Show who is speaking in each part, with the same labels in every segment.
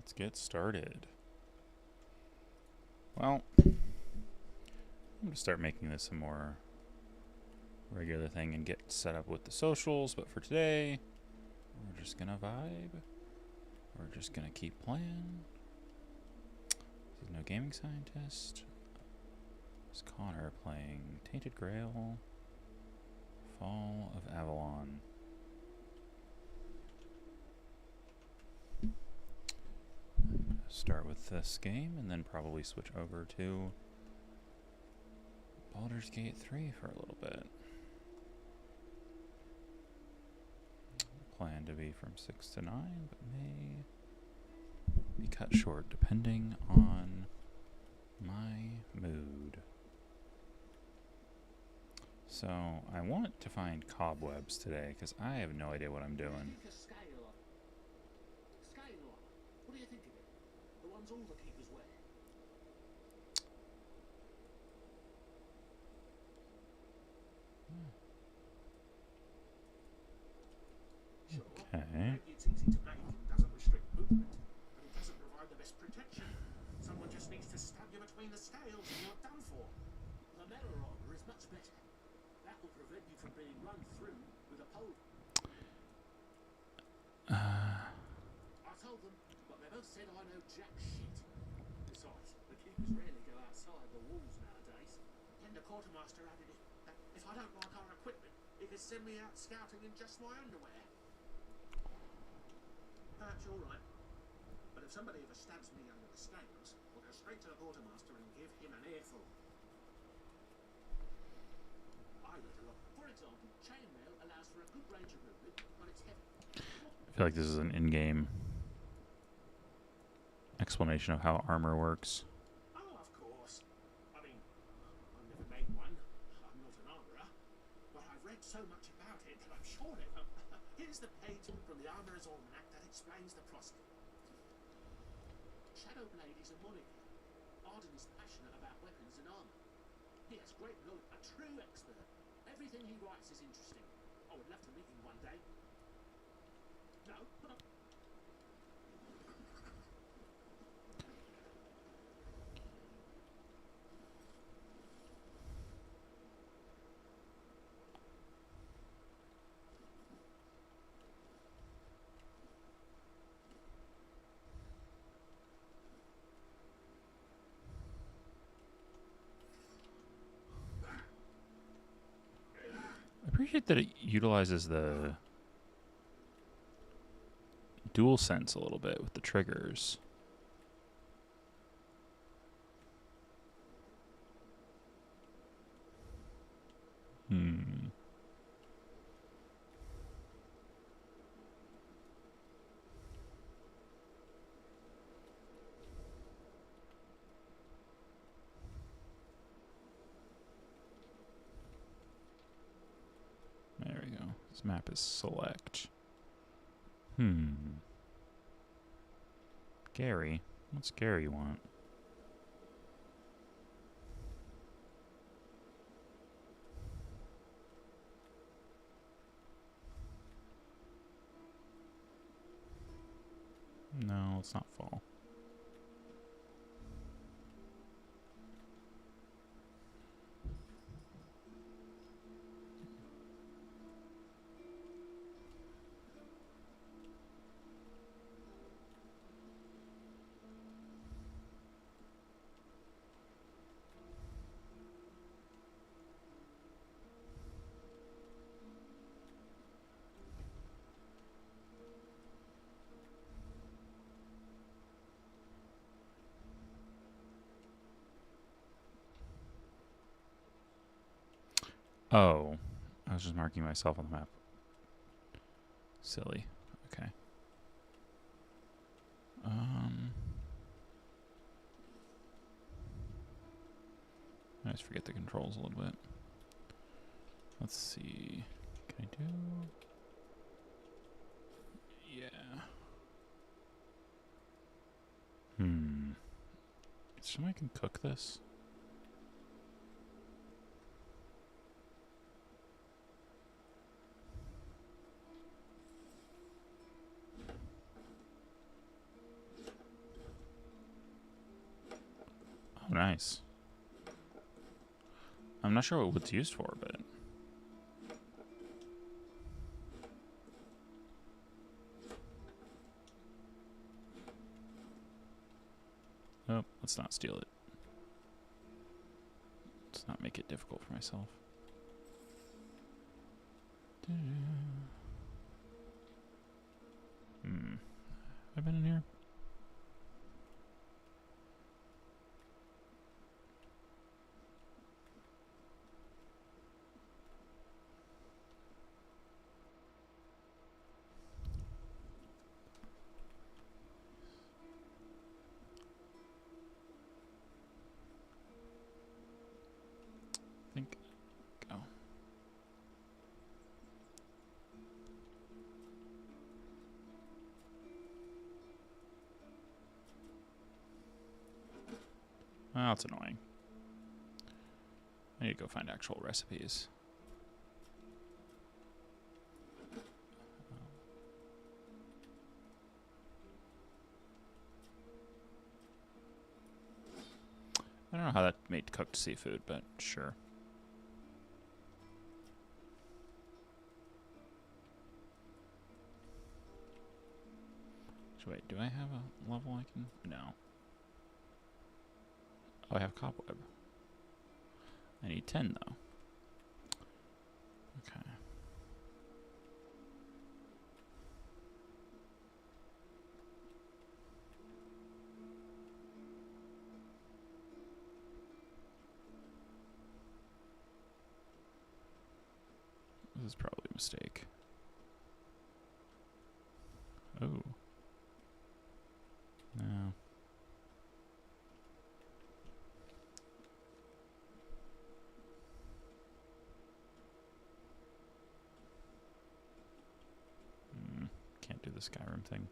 Speaker 1: Let's get started. Well, I'm going to start making this a more regular thing and get set up with the socials, but for today, we're just going to vibe. We're just going to keep playing. This is No Gaming Scientist. It's Connor playing Tainted Grail, Fall of Avalon. Start with this game and then probably switch over to Baldur's Gate 3 for a little bit. Plan to be from 6 to 9, but may be cut short depending on my mood. So I want to find cobwebs today because I have no idea what I'm doing.
Speaker 2: What do you think of it? The ones all the keepers wear.
Speaker 1: Okay.
Speaker 2: It's easy to make, it doesn't restrict movement, but it doesn't provide the best protection. Someone just needs to stab you between the scales and you're done for. The metal armor is much better. That will prevent you from being run through with a pole. I told them, but they both said I know jack shit. Besides, the keepers rarely go outside the walls nowadays. Then the quartermaster added it that if I don't like our equipment, he could send me out scouting in just my underwear. That's all right. But if somebody ever stabs me under the scales, I'll go straight to the quartermaster and give him an earful. I read a lot. For example, chainmail allows for a good range of movement, but it's heavy.
Speaker 1: I feel like this is an in-game explanation of how armor works.
Speaker 2: Oh, of course. I mean, I've never made one. I'm not an armourer. But I've read so much about it that I'm sure it. Here's the page from the Armourer's Almanac that explains the process. Shadowblade is a moniker. Arden is passionate about weapons and armour. He has great knowledge, a true expert. Everything he writes is interesting. I would love to meet him one day. No, but
Speaker 1: I appreciate that it utilizes the dual sense a little bit with the triggers. There we go. This map is select. Gary? What's Gary want? No, it's not fall. Oh, I was just marking myself on the map. Silly. Okay. I just forget the controls a little bit. Let's see. Can I do? Yeah. Somebody can cook this? nice. I'm not sure what wood's used for, but... Oh, let's not steal it. Let's not make it difficult for myself. Have I been in here? Think. Go. Well, that's annoying. I need to go find actual recipes. I don't know how that made cooked seafood, but sure. So wait, do I have a level I can... No. Oh, I have cobweb. I need 10, though. Okay. This is probably a mistake. Oh. No. Can't do the Skyrim thing.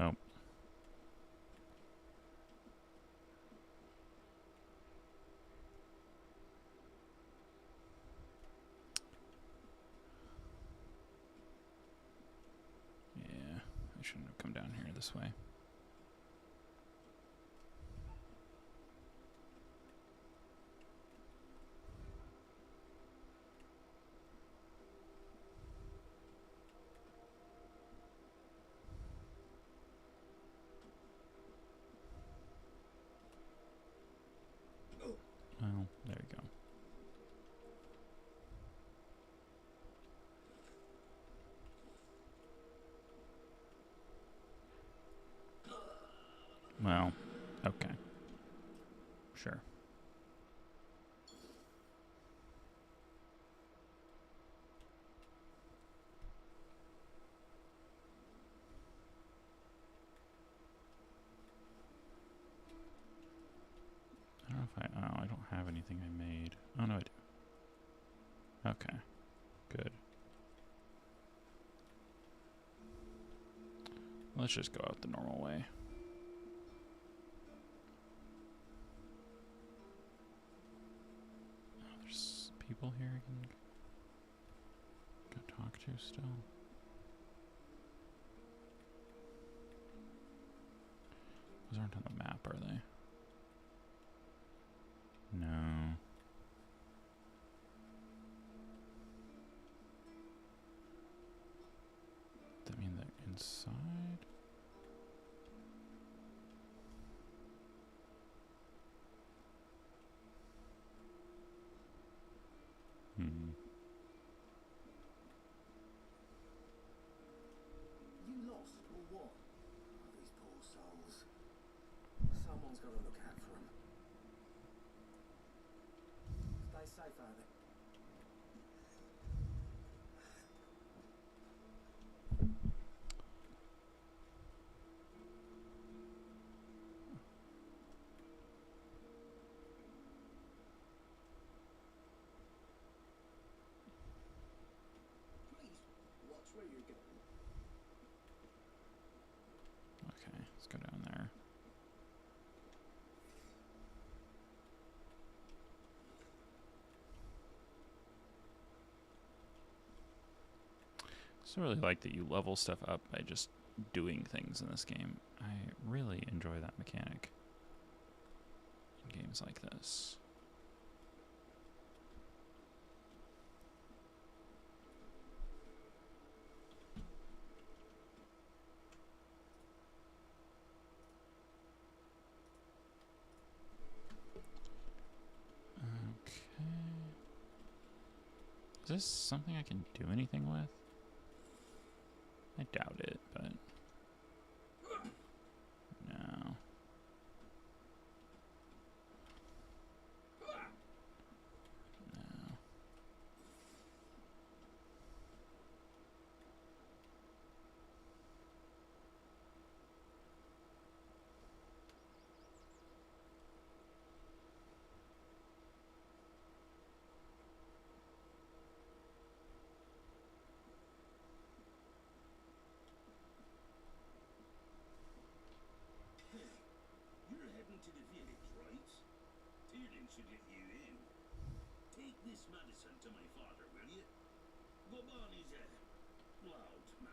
Speaker 1: Oh. Yeah, I shouldn't have come down here this way. Well, there you go. Well, okay. Sure. I don't know if I... Oh, I don't have anything I made. Oh, no, I do. Okay. Good. Let's just go out the normal way. Oh, there's people here I can go talk to still. Those aren't on the map, are they? No. Does that mean they're inside?
Speaker 2: You lost or what? Oh, these poor souls. Someone's got to look out for them. Stay safe out there. Please, watch where you're going.
Speaker 1: Okay, let's go down there. So I really like that you level stuff up by just doing things in this game. I really enjoy that mechanic in games like this. Okay. Is this something I can do anything with? I doubt it, but no. No.
Speaker 3: You're heading to the village, right? Tyrion should get you in. Take this medicine to my father, will you? Goblin is a loud man.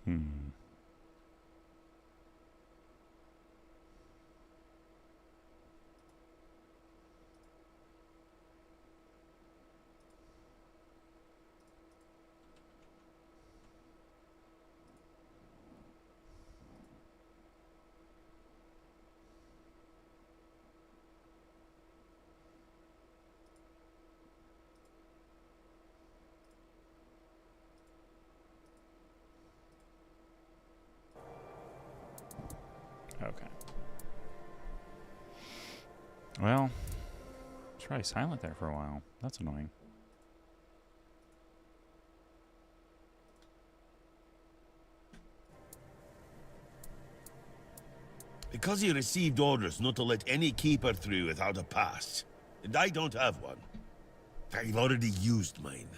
Speaker 1: Hmm. Okay. Well, it's probably silent there for a while. That's annoying.
Speaker 3: Because he received orders not to let any keeper through without a pass. And I don't have one. I've already used mine.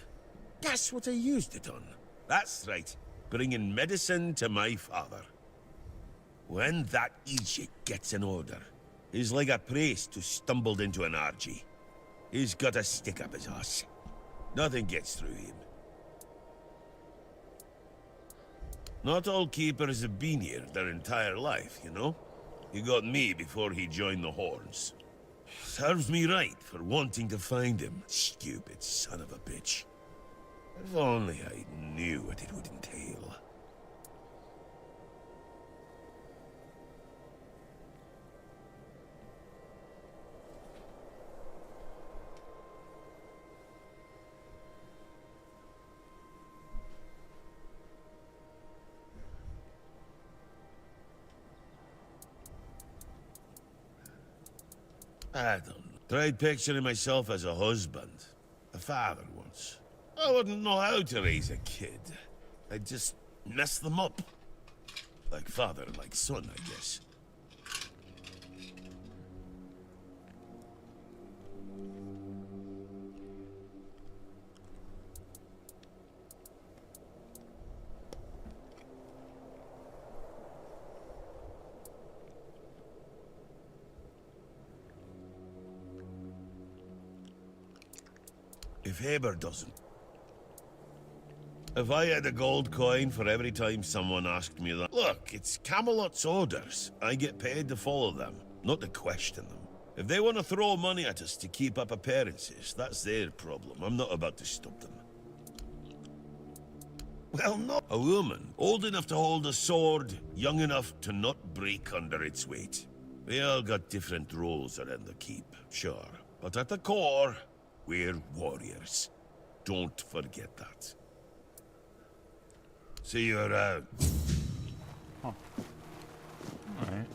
Speaker 3: Guess what I used it on? That's right. Bringing medicine to my father. When that Egypt gets an order, he's like a priest who stumbled into an orgy. He's got a stick up his ass. Nothing gets through him. Not all keepers have been here their entire life, you know? He got me before he joined the Horns. Serves me right for wanting to find him, stupid son of a bitch. If only I knew what it would entail. I don't know. Tried picturing myself as a husband, a father once. I wouldn't know how to raise a kid. I'd just mess them up. Like father, like son, I guess. If Haber doesn't. If I had a gold coin for every time someone asked me that. Look, it's Camelot's orders. I get paid to follow them, not to question them. If they want to throw money at us to keep up appearances, that's their problem. I'm not about to stop them. Well, no. A woman, old enough to hold a sword, young enough to not break under its weight. We all got different roles around the keep, sure. But at the core, we're warriors. Don't forget that. See you around.
Speaker 1: Huh. Alright.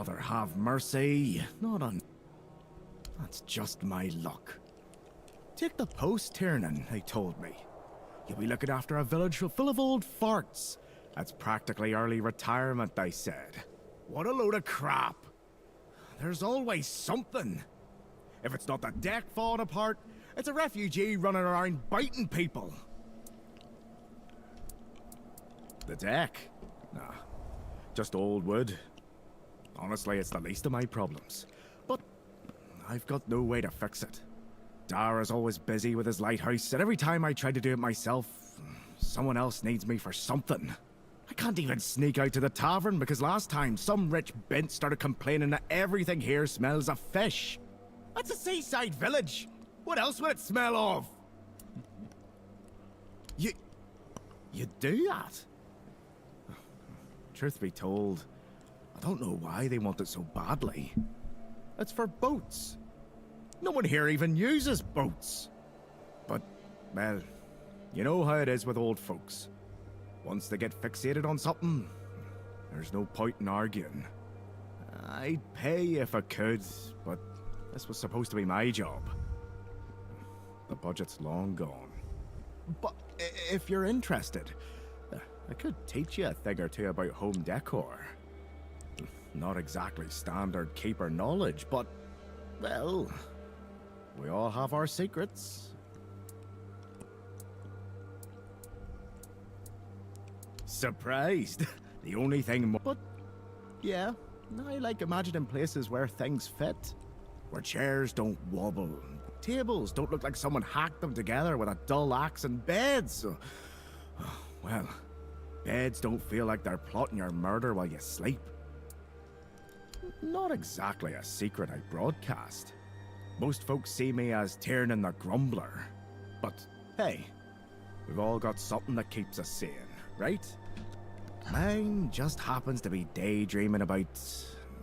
Speaker 4: Mother have mercy. Not on... That's just my luck. Take the post, Tiernan, they told me. You'll be looking after a village full of old farts. That's practically early retirement, they said. What a load of crap. There's always something. If it's not the deck falling apart, it's a refugee running around biting people. The deck? Nah, just old wood. Honestly, it's the least of my problems. But I've got no way to fix it. Dara's always busy with his lighthouse, and every time I try to do it myself, someone else needs me for something. I can't even sneak out to the tavern because last time some rich bint started complaining that everything here smells of fish. That's a seaside village. What else would it smell of? You do that? Truth be told, I don't know why they want it so badly. It's for boats. No one here even uses boats. But, well, you know how it is with old folks. Once they get fixated on something, there's no point in arguing. I'd pay if I could, but this was supposed to be my job. The budget's long gone. But if you're interested, I could teach you a thing or two about home decor. Not exactly standard keeper knowledge, but, well, we all have our secrets. Surprised? The only thing but, yeah, I like imagining places where things fit. Where chairs don't wobble, tables don't look like someone hacked them together with a dull axe, and beds, well, beds don't feel like they're plotting your murder while you sleep. Not exactly a secret I broadcast. Most folks see me as Tiernan the Grumbler. But, hey, we've all got something that keeps us sane, right? Mine just happens to be daydreaming about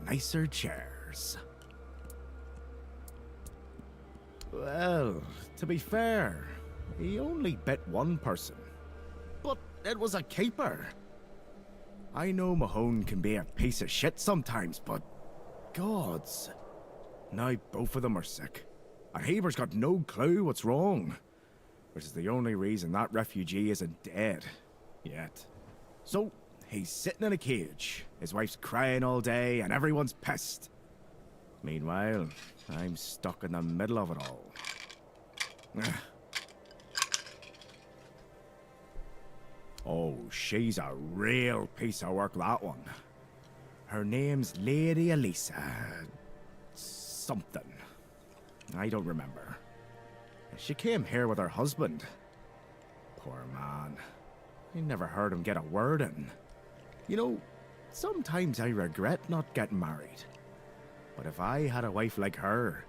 Speaker 4: nicer chairs. Well, to be fair, he only bit one person. But it was a keeper. I know Mahone can be a piece of shit sometimes, but gods. Now both of them are sick. And Haber's got no clue what's wrong. Which is the only reason that refugee isn't dead. Yet. So, he's sitting in a cage. His wife's crying all day and everyone's pissed. Meanwhile, I'm stuck in the middle of it all. Oh, she's a real piece of work, that one. Her name's Lady Elisa... something. I don't remember. She came here with her husband. Poor man. I never heard him get a word in. You know, sometimes I regret not getting married. But if I had a wife like her,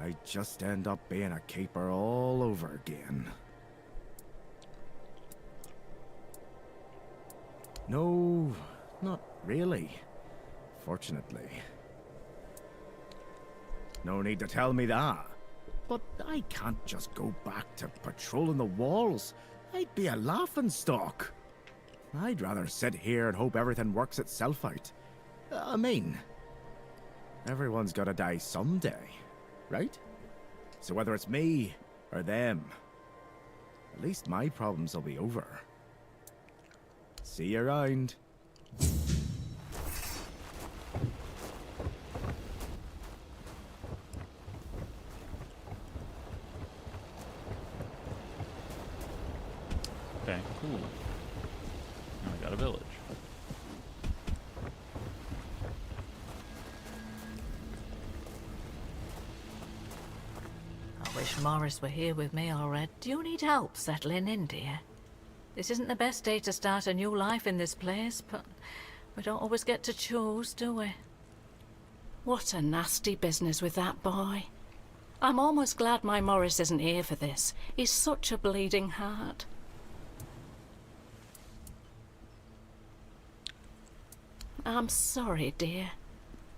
Speaker 4: I'd just end up being a keeper all over again. No, not really. Fortunately. No need to tell me that. But I can't just go back to patrolling the walls. I'd be a laughingstock. I'd rather sit here and hope everything works itself out. I mean, everyone's gotta die someday, right? So whether it's me or them, at least my problems will be over. See you around.
Speaker 1: Okay, cool. Now we got a village.
Speaker 5: I wish Morris were here with me, Allred. Do you need help settling in, dear? This isn't the best day to start a new life in this place, but we don't always get to choose, do we? What a nasty business with that boy. I'm almost glad my Morris isn't here for this. He's such a bleeding heart. I'm sorry, dear.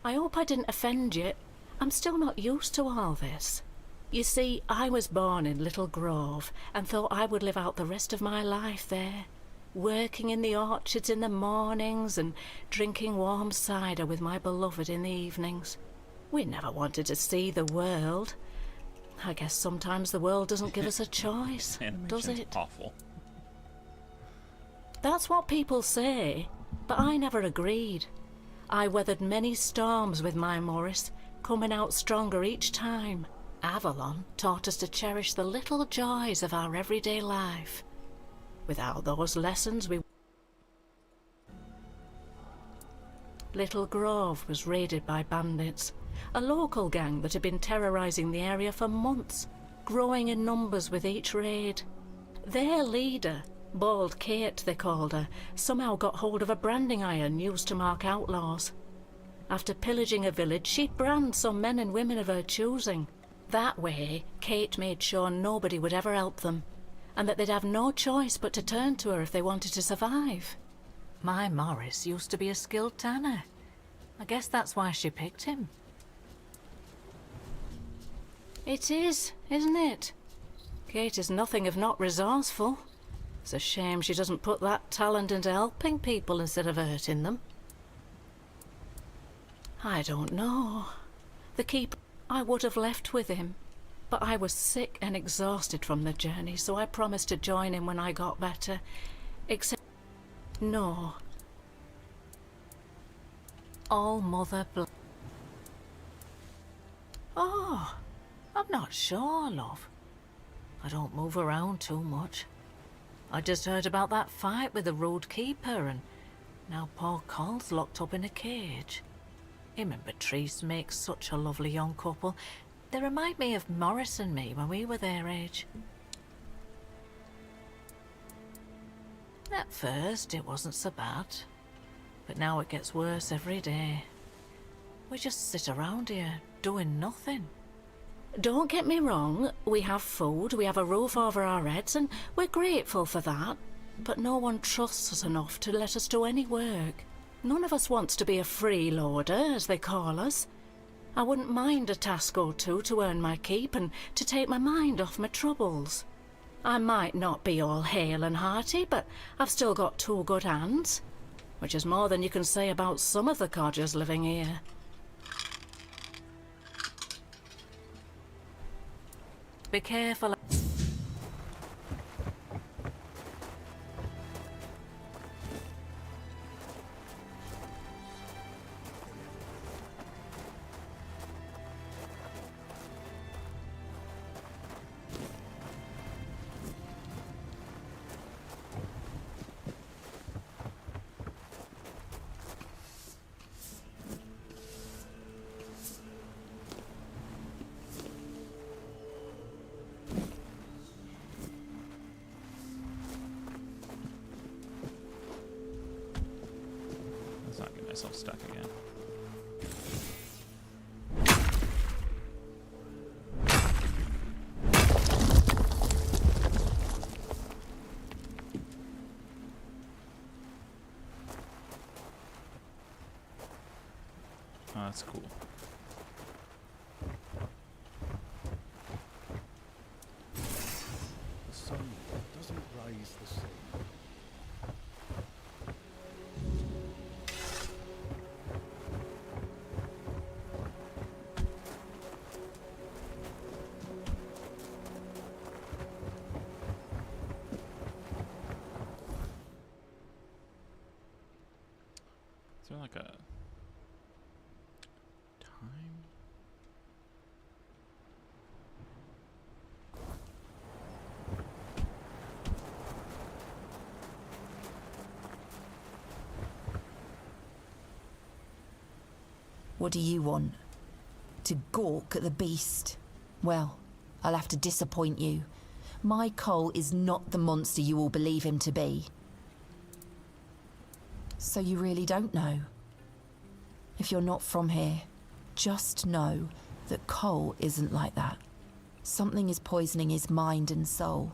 Speaker 5: I hope I didn't offend you. I'm still not used to all this. You see, I was born in Little Grove and thought I would live out the rest of my life there. working in the orchards in the mornings and drinking warm cider with my beloved in the evenings. We never wanted to see the world. I guess sometimes the world doesn't give us a choice, does
Speaker 1: Animation's
Speaker 5: it?
Speaker 1: awful.
Speaker 5: That's what people say, but I never agreed. I weathered many storms with my Morris, coming out stronger each time. Avalon taught us to cherish the little joys of our everyday life. Without those lessons, Little Grove was raided by bandits, a local gang that had been terrorising the area for months, growing in numbers with each raid. Their leader, Bald Kate they called her, somehow got hold of a branding iron used to mark outlaws. After pillaging a village, she'd brand some men and women of her choosing. That way, Kate made sure nobody would ever help them, and that they'd have no choice but to turn to her if they wanted to survive. My Morris used to be a skilled tanner. I guess that's why she picked him. It is, isn't it? Kate is nothing if not resourceful. It's a shame she doesn't put that talent into helping people instead of hurting them. I don't know. The keeper, I would have left with him, but I was sick and exhausted from the journey, so I promised to join him when I got better. Except... no. All Mother Oh, I'm not sure, love. I don't move around too much. I just heard about that fight with the road keeper, and now poor Cole's locked up in a cage. Him and Patrice make such a lovely young couple. They remind me of Morris and me when we were their age. At first, it wasn't so bad, but now it gets worse every day. We just sit around here, doing nothing. Don't get me wrong, we have food, we have a roof over our heads, and we're grateful for that. But no one trusts us enough to let us do any work. None of us wants to be a freeloader, as they call us. I wouldn't mind a task or two to earn my keep and to take my mind off my troubles. I might not be all hale and hearty, but I've still got two good hands, which is more than you can say about some of the codgers living here. Be careful.
Speaker 1: Let's not get myself stuck again. Oh, that's cool.
Speaker 6: The sun doesn't rise the same.
Speaker 1: Is there like a time?
Speaker 7: What do you want? To gawk at the beast? Well, I'll have to disappoint you. My Cole is not the monster you all believe him to be. So you really don't know? If you're not from here, just know that Cole isn't like that. Something is poisoning his mind and soul.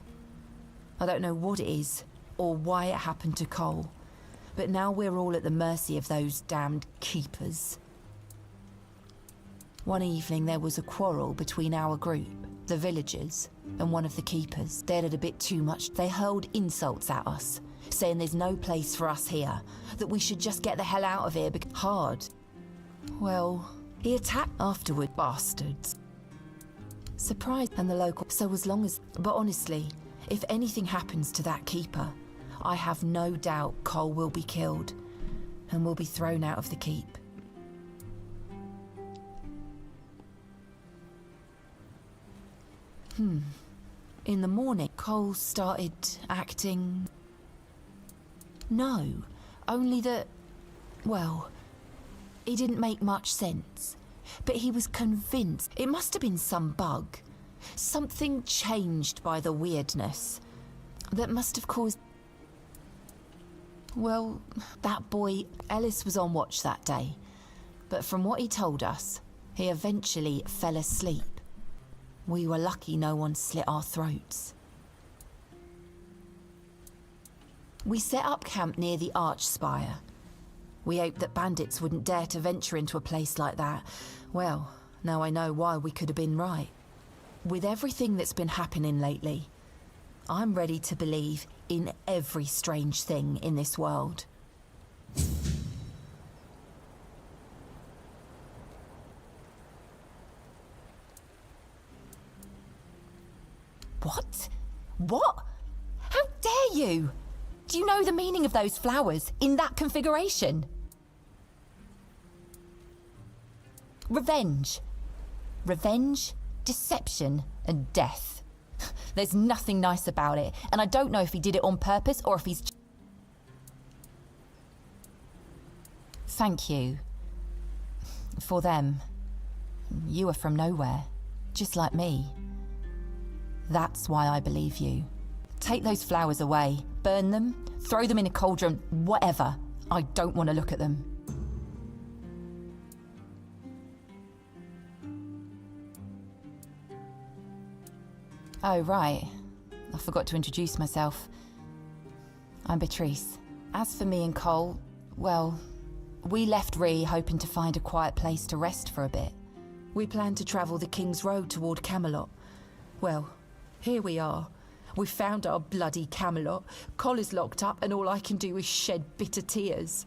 Speaker 7: I don't know what it is, or why it happened to Cole, but now we're all at the mercy of those damned keepers. One evening there was a quarrel between our group, the villagers, and one of the keepers. They'd had a bit too much. They hurled insults at us, saying there's no place for us here, that we should just get the hell out of here because hard. Well, he attacked afterward, bastards. Surprised and the local, so as long as, but honestly, if anything happens to that keeper, I have no doubt Cole will be killed and will be thrown out of the keep. In the morning, Cole started acting... No, only that... Well, he didn't make much sense. But he was convinced it must have been some bug. Something changed by the weirdness. That must have caused... Well, that boy, Ellis was on watch that day. But from what he told us, he eventually fell asleep. We were lucky no one slit our throats. We set up camp near the arch spire. We hoped that bandits wouldn't dare to venture into a place like that. Well, now I know why we could have been right. With everything that's been happening lately, I'm ready to believe in every strange thing in this world. What? What? How dare you? Do you know the meaning of those flowers in that configuration? Revenge. Revenge, deception, and death. There's nothing nice about it, and I don't know if he did it on purpose or if he's... Thank you. For them. You are from nowhere, just like me. That's why I believe you. Take those flowers away, burn them, throw them in a cauldron, whatever. I don't want to look at them. Oh, right. I forgot to introduce myself. I'm Beatrice. As for me and Cole, well, we left Ree hoping to find a quiet place to rest for a bit. We planned to travel the King's Road toward Camelot. Well, here we are. We found our bloody Camelot. Cole is locked up and all I can do is shed bitter tears.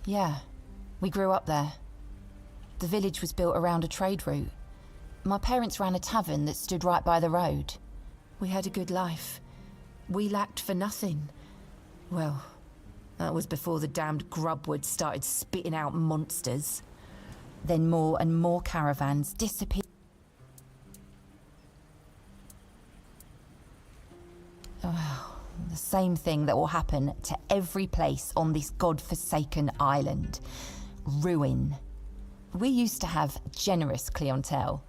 Speaker 7: Yeah, we grew up there. The village was built around a trade route. My parents ran a tavern that stood right by the road. We had a good life. We lacked for nothing. Well, that was before the damned grubwood started spitting out monsters. Then more and more caravans disappeared. Oh, the same thing that will happen to every place on this god-forsaken island. Ruin. We used to have generous clientele.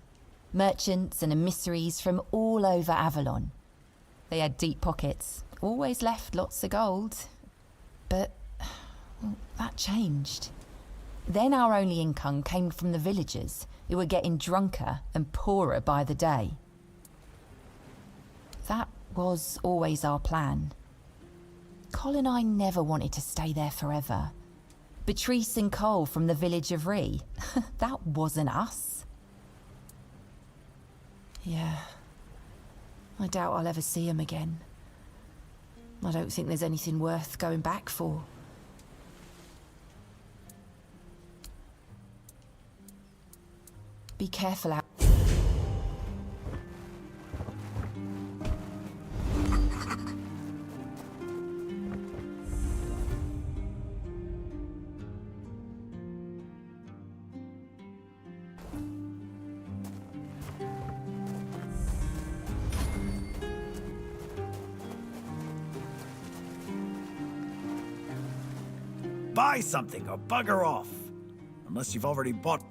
Speaker 7: Merchants and emissaries from all over Avalon. They had deep pockets, always left lots of gold. But well, that changed. Then our only income came from the villagers, who were getting drunker and poorer by the day. That was always our plan. Cole and I never wanted to stay there forever. Beatrice and Cole from the village of Ree, that wasn't us. Yeah, I doubt I'll ever see him again. I don't think there's anything worth going back for. Be careful out.
Speaker 8: Buy something or bugger off. Unless you've already bought...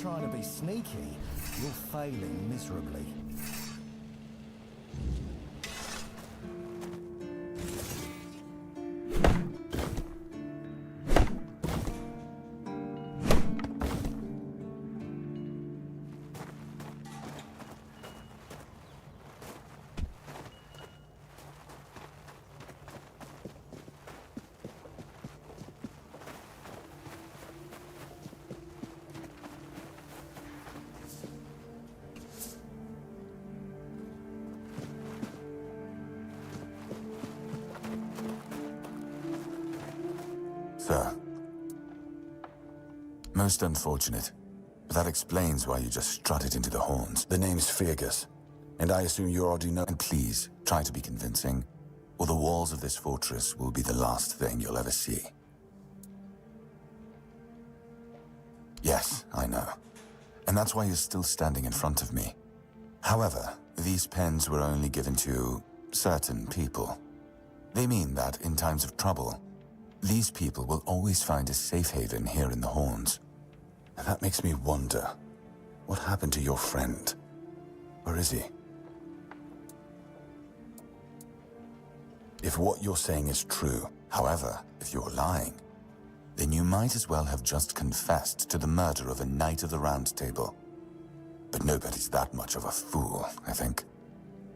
Speaker 6: trying to be sneaky, you're failing miserably.
Speaker 9: Sir. Most unfortunate, but that explains why you just strutted into the horns. The name's Fergus, and I assume you already know. And please, try to be convincing, or the walls of this fortress will be the last thing you'll ever see. Yes, I know. And that's why you're still standing in front of me. However, these pens were only given to certain people. They mean that in times of trouble, these people will always find a safe haven here in the Horns. And that makes me wonder, what happened to your friend? Where is he? If what you're saying is true, however, if you're lying, then you might as well have just confessed to the murder of a Knight of the Round Table. But nobody's that much of a fool, I think.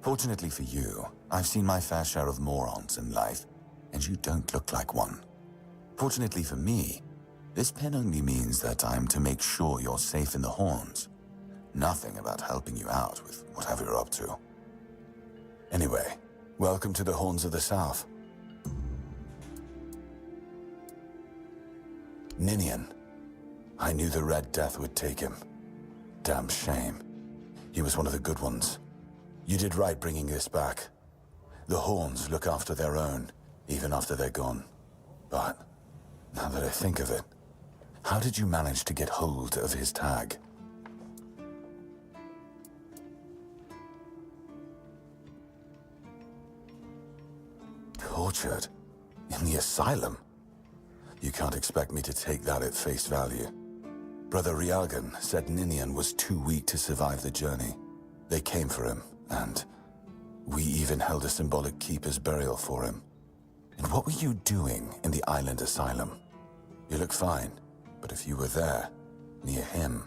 Speaker 9: Fortunately for you, I've seen my fair share of morons in life, and you don't look like one. Fortunately for me, this pen only means that I'm to make sure you're safe in the Horns. Nothing about helping you out with whatever you're up to. Anyway, welcome to the Horns of the South. Ninian. I knew the Red Death would take him. Damn shame. He was one of the good ones. You did right bringing this back. The Horns look after their own, even after they're gone. But, now that I think of it, how did you manage to get hold of his tag? Tortured? In the asylum? You can't expect me to take that at face value. Brother Riagan said Ninian was too weak to survive the journey. They came for him, and we even held a symbolic keeper's burial for him. And what were you doing in the island asylum? You look fine, but if you were there, near him...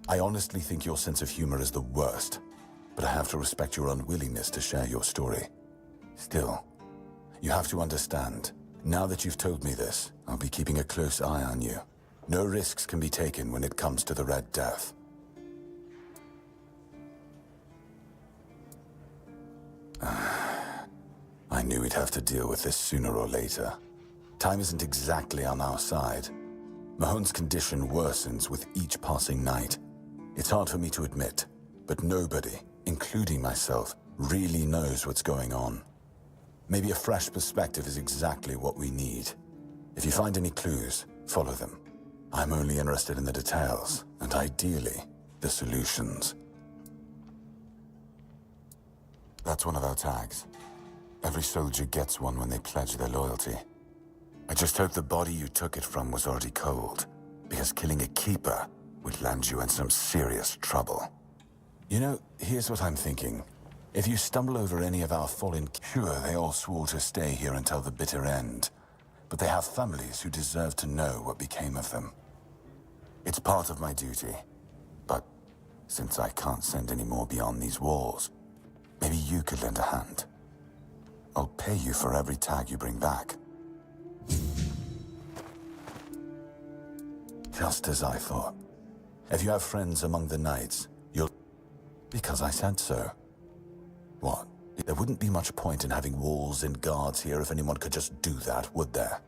Speaker 9: I honestly think your sense of humor is the worst, but I have to respect your unwillingness to share your story. Still, you have to understand, now that you've told me this, I'll be keeping a close eye on you. No risks can be taken when it comes to the Red Death. I knew we'd have to deal with this sooner or later. Time isn't exactly on our side. Mahon's condition worsens with each passing night. It's hard for me to admit, but nobody, including myself, really knows what's going on. Maybe a fresh perspective is exactly what we need. If you find any clues, follow them. I'm only interested in the details, and ideally, the solutions. That's one of our tags. Every soldier gets one when they pledge their loyalty. I just hope the body you took it from was already cold, because killing a keeper would land you in some serious trouble. You know, here's what I'm thinking. If you stumble over any of our fallen... Sure, they all swore to stay here until the bitter end, but they have families who deserve to know what became of them. It's part of my duty, but since I can't send any more beyond these walls, maybe you could lend a hand. I'll pay you for every tag you bring back. Just as I thought. If you have friends among the knights, you'll... Because I said so. What? There wouldn't be much point in having walls and guards here if anyone could just do that, would there?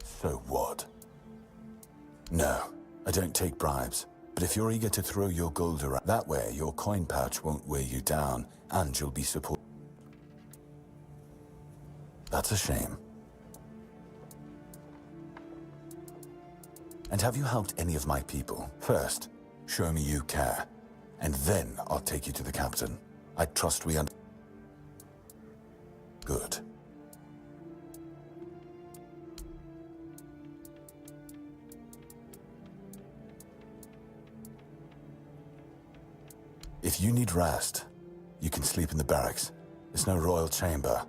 Speaker 9: So what? No, I don't take bribes. But if you're eager to throw your gold around, that way your coin pouch won't weigh you down, and you'll be supported. That's a shame. And have you helped any of my people? First, show me you care. and then I'll take you to the captain. I trust we Good. If you need rest, you can sleep in the barracks. It's no royal chamber.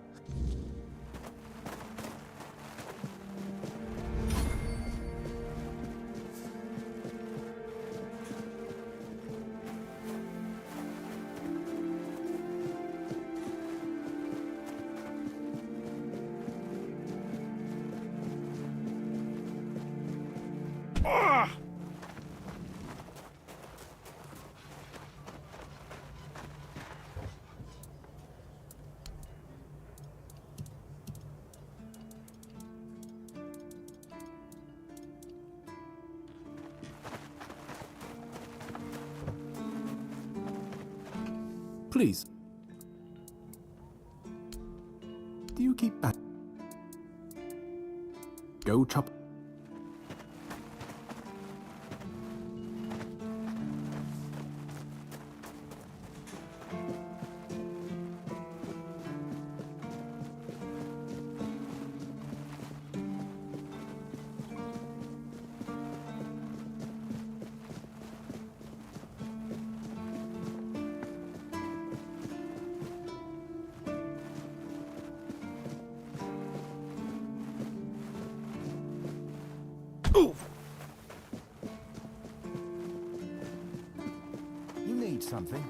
Speaker 10: Please. Do you keep back? Go chop.
Speaker 6: You need something?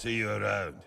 Speaker 3: See you around.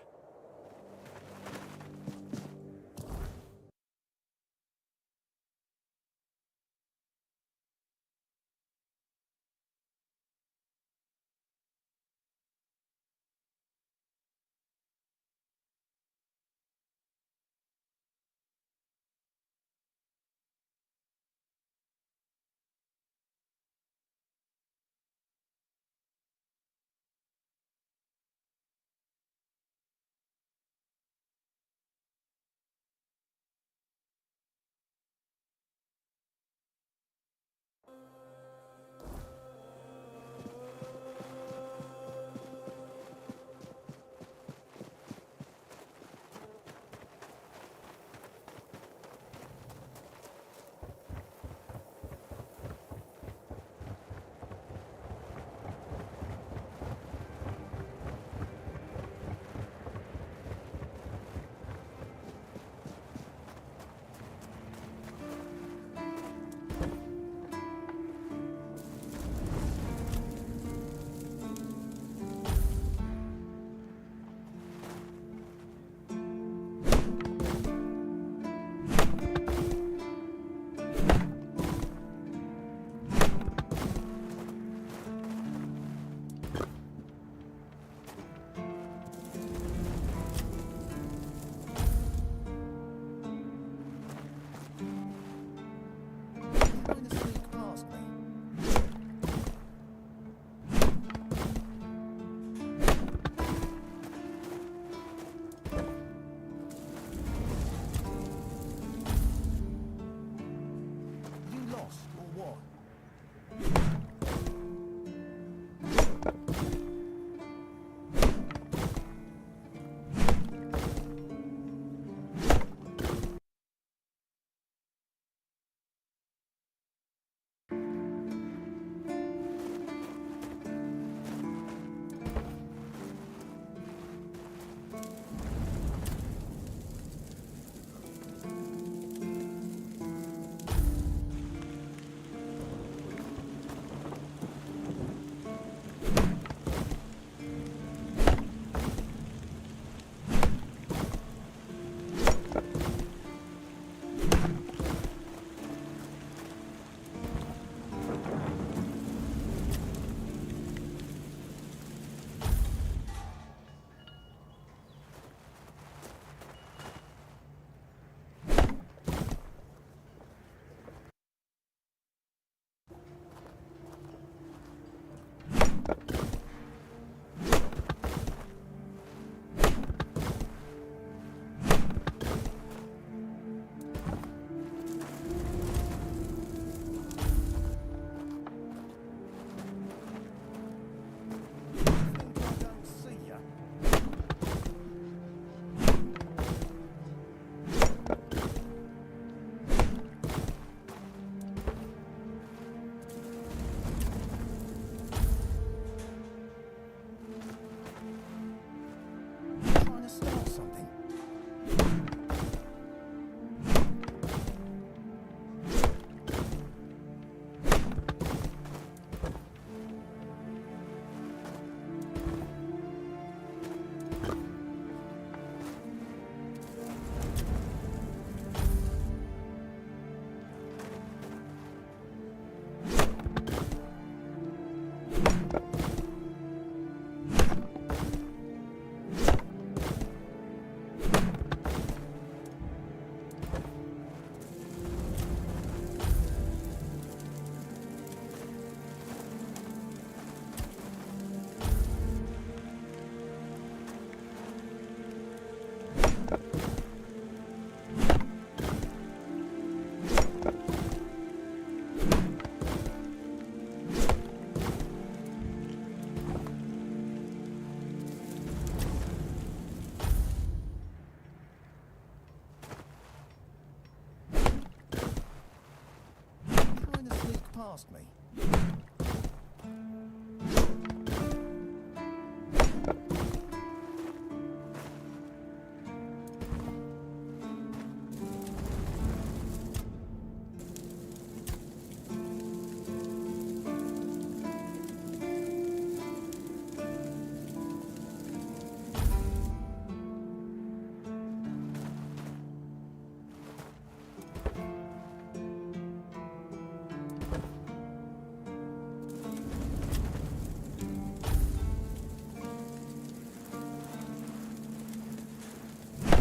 Speaker 6: past me.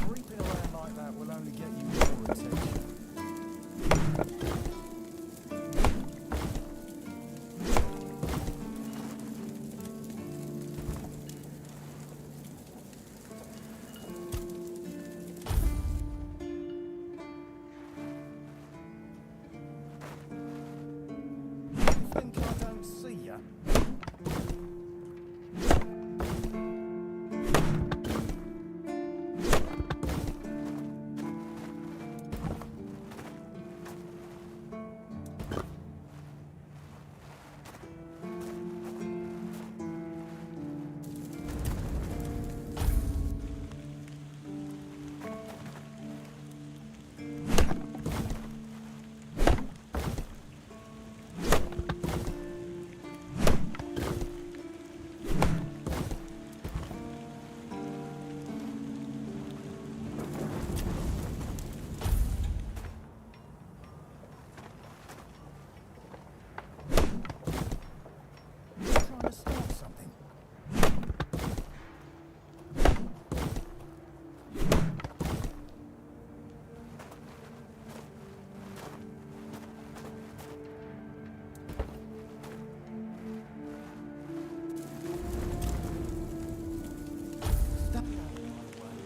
Speaker 6: Creeping around like that will only get you more attention. You think I don't see ya? Trying to start something. Stop out of my way.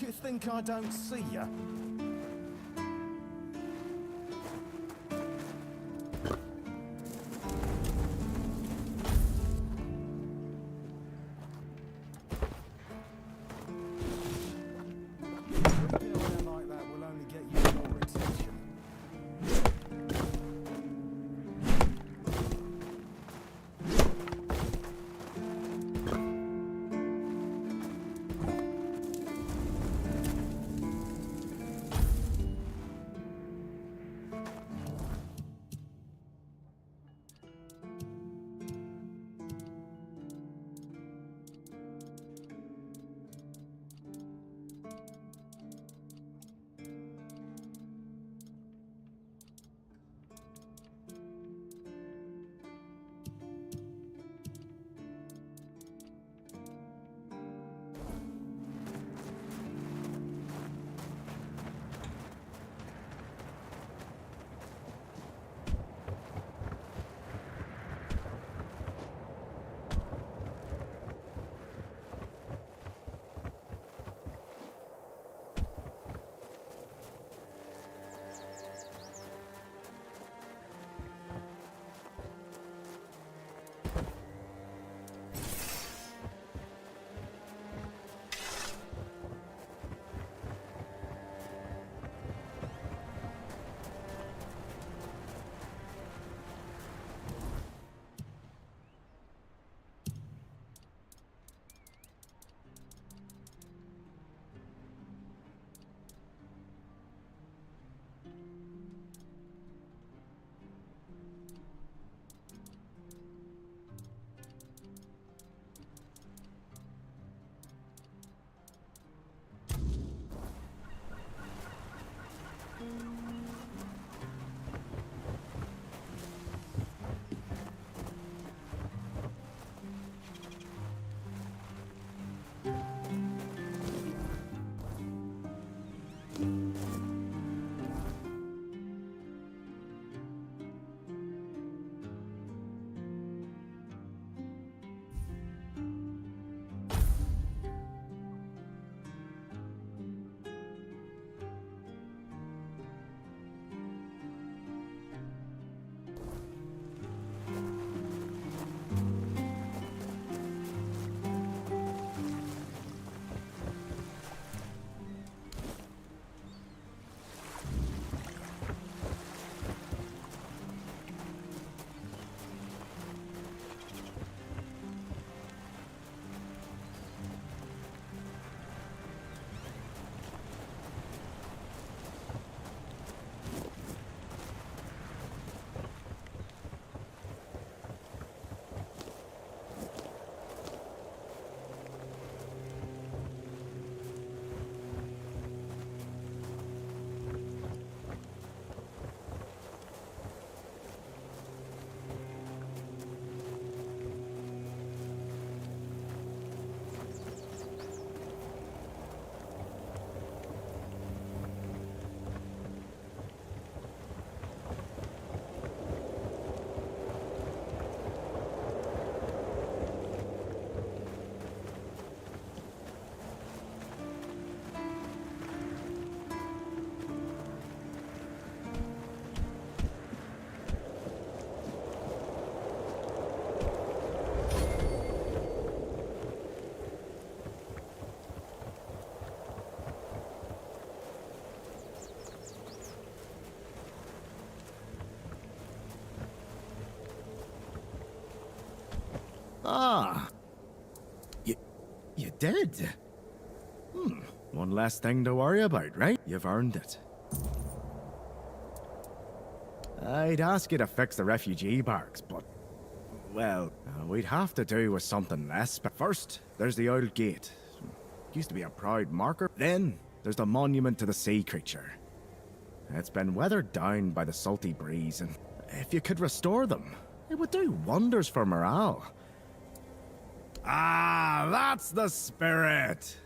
Speaker 6: You think I don't see ya? Creeping around like that will only get you more attention.
Speaker 4: Ah. You did? One less thing to worry about, right? You've earned it. I'd ask you to fix the refugee barracks, but... well, we'd have to do with something less. But first, there's the old gate. Used to be a proud marker. Then, there's the monument to the sea creature. It's been weathered down by the salty breeze, and if you could restore them, it would do wonders for morale. Ah, that's the spirit!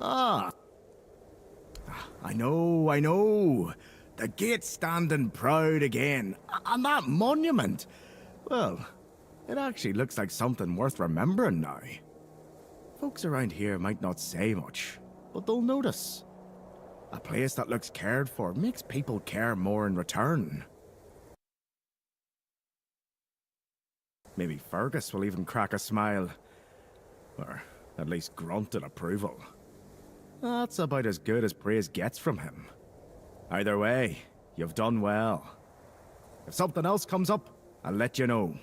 Speaker 4: Ah. I know. The gate's standing proud again. And that monument, well, it actually looks like something worth remembering now. Folks around here might not say much, but they'll notice. A place that looks cared for makes people care more in return. Maybe Fergus will even crack a smile. Or at least grunt in approval. That's about as good as praise gets from him. Either way, you've done well. If something else comes up, I'll let you know.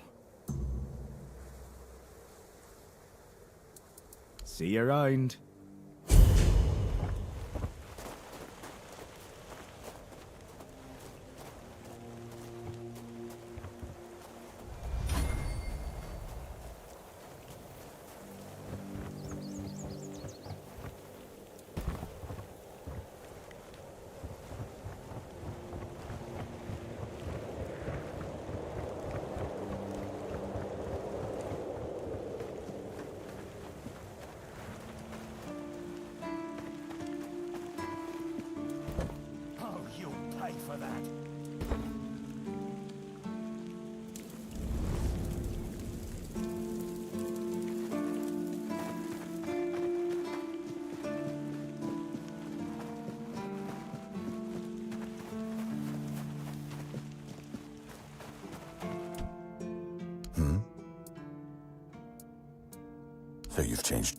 Speaker 4: See you around.
Speaker 9: So you've changed.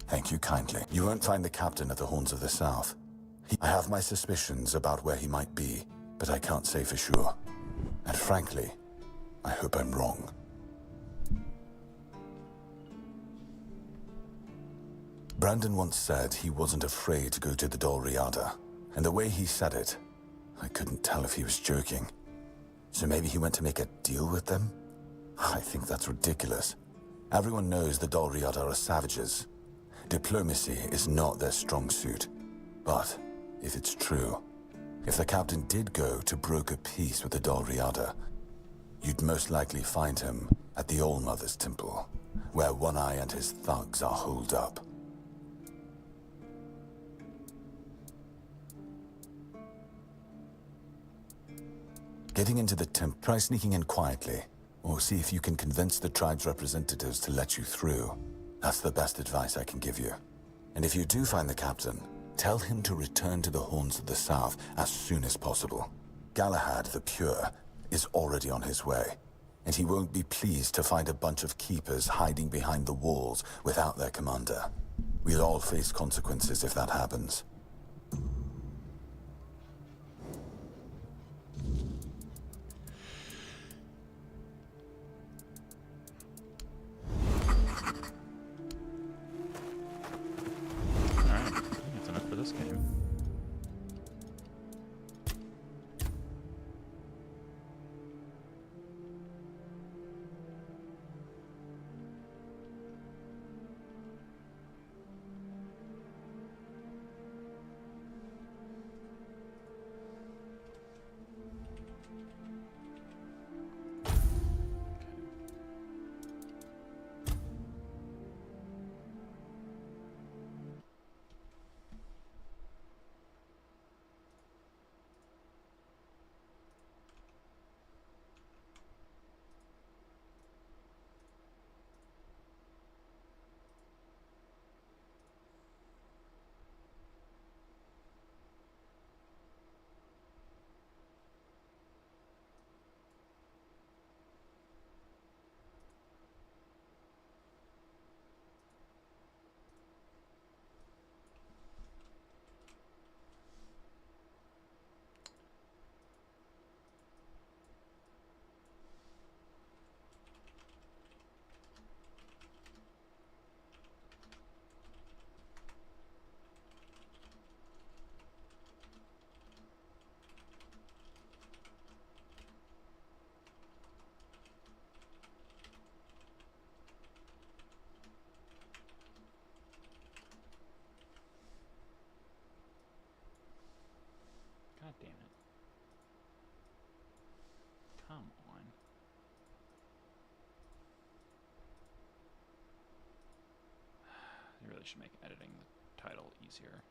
Speaker 9: Thank you kindly. You won't find the captain at the Horns of the South. I have my suspicions about where he might be, but I can't say for sure. And frankly, I hope I'm wrong. Brandon once said he wasn't afraid to go to the Dol Riada, and the way he said it, I couldn't tell if he was joking. So maybe he went to make a deal with them? I think that's ridiculous. Everyone knows the Dol Riada are savages. Diplomacy is not their strong suit. But if it's true, if the captain did go to broker peace with the Dol Riada, you'd most likely find him at the All-Mother's Temple, where One Eye and his thugs are holed up. Getting into the temple, try sneaking in quietly, or see if you can convince the tribe's representatives to let you through. That's the best advice I can give you. And if you do find the captain, tell him to return to the Horns of the South as soon as possible. Galahad the Pure is already on his way, and he won't be pleased to find a bunch of keepers hiding behind the walls without their commander. We'll all face consequences if that happens.
Speaker 1: Alright, I think that's enough for this game. Damn it. Come on. I really should make editing the title easier.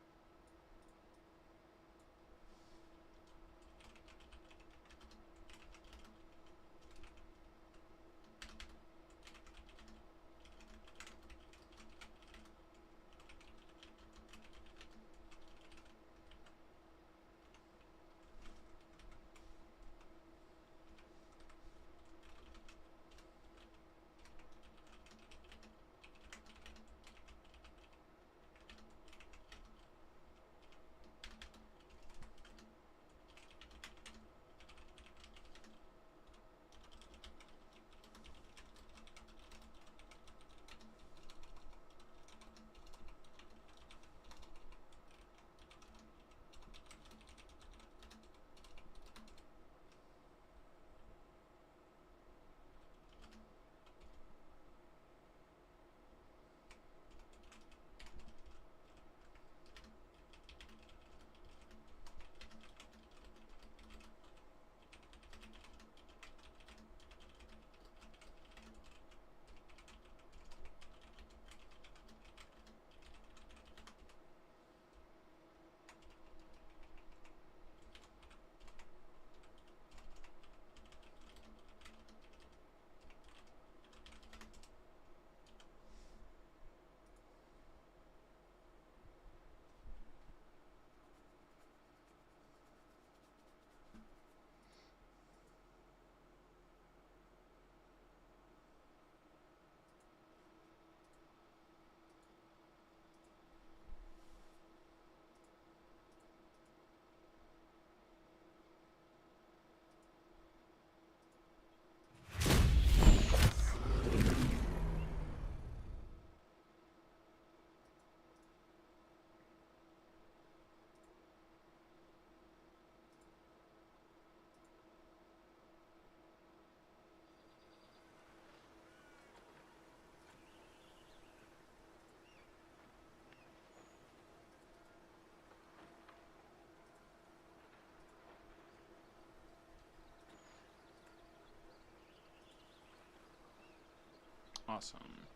Speaker 1: Awesome.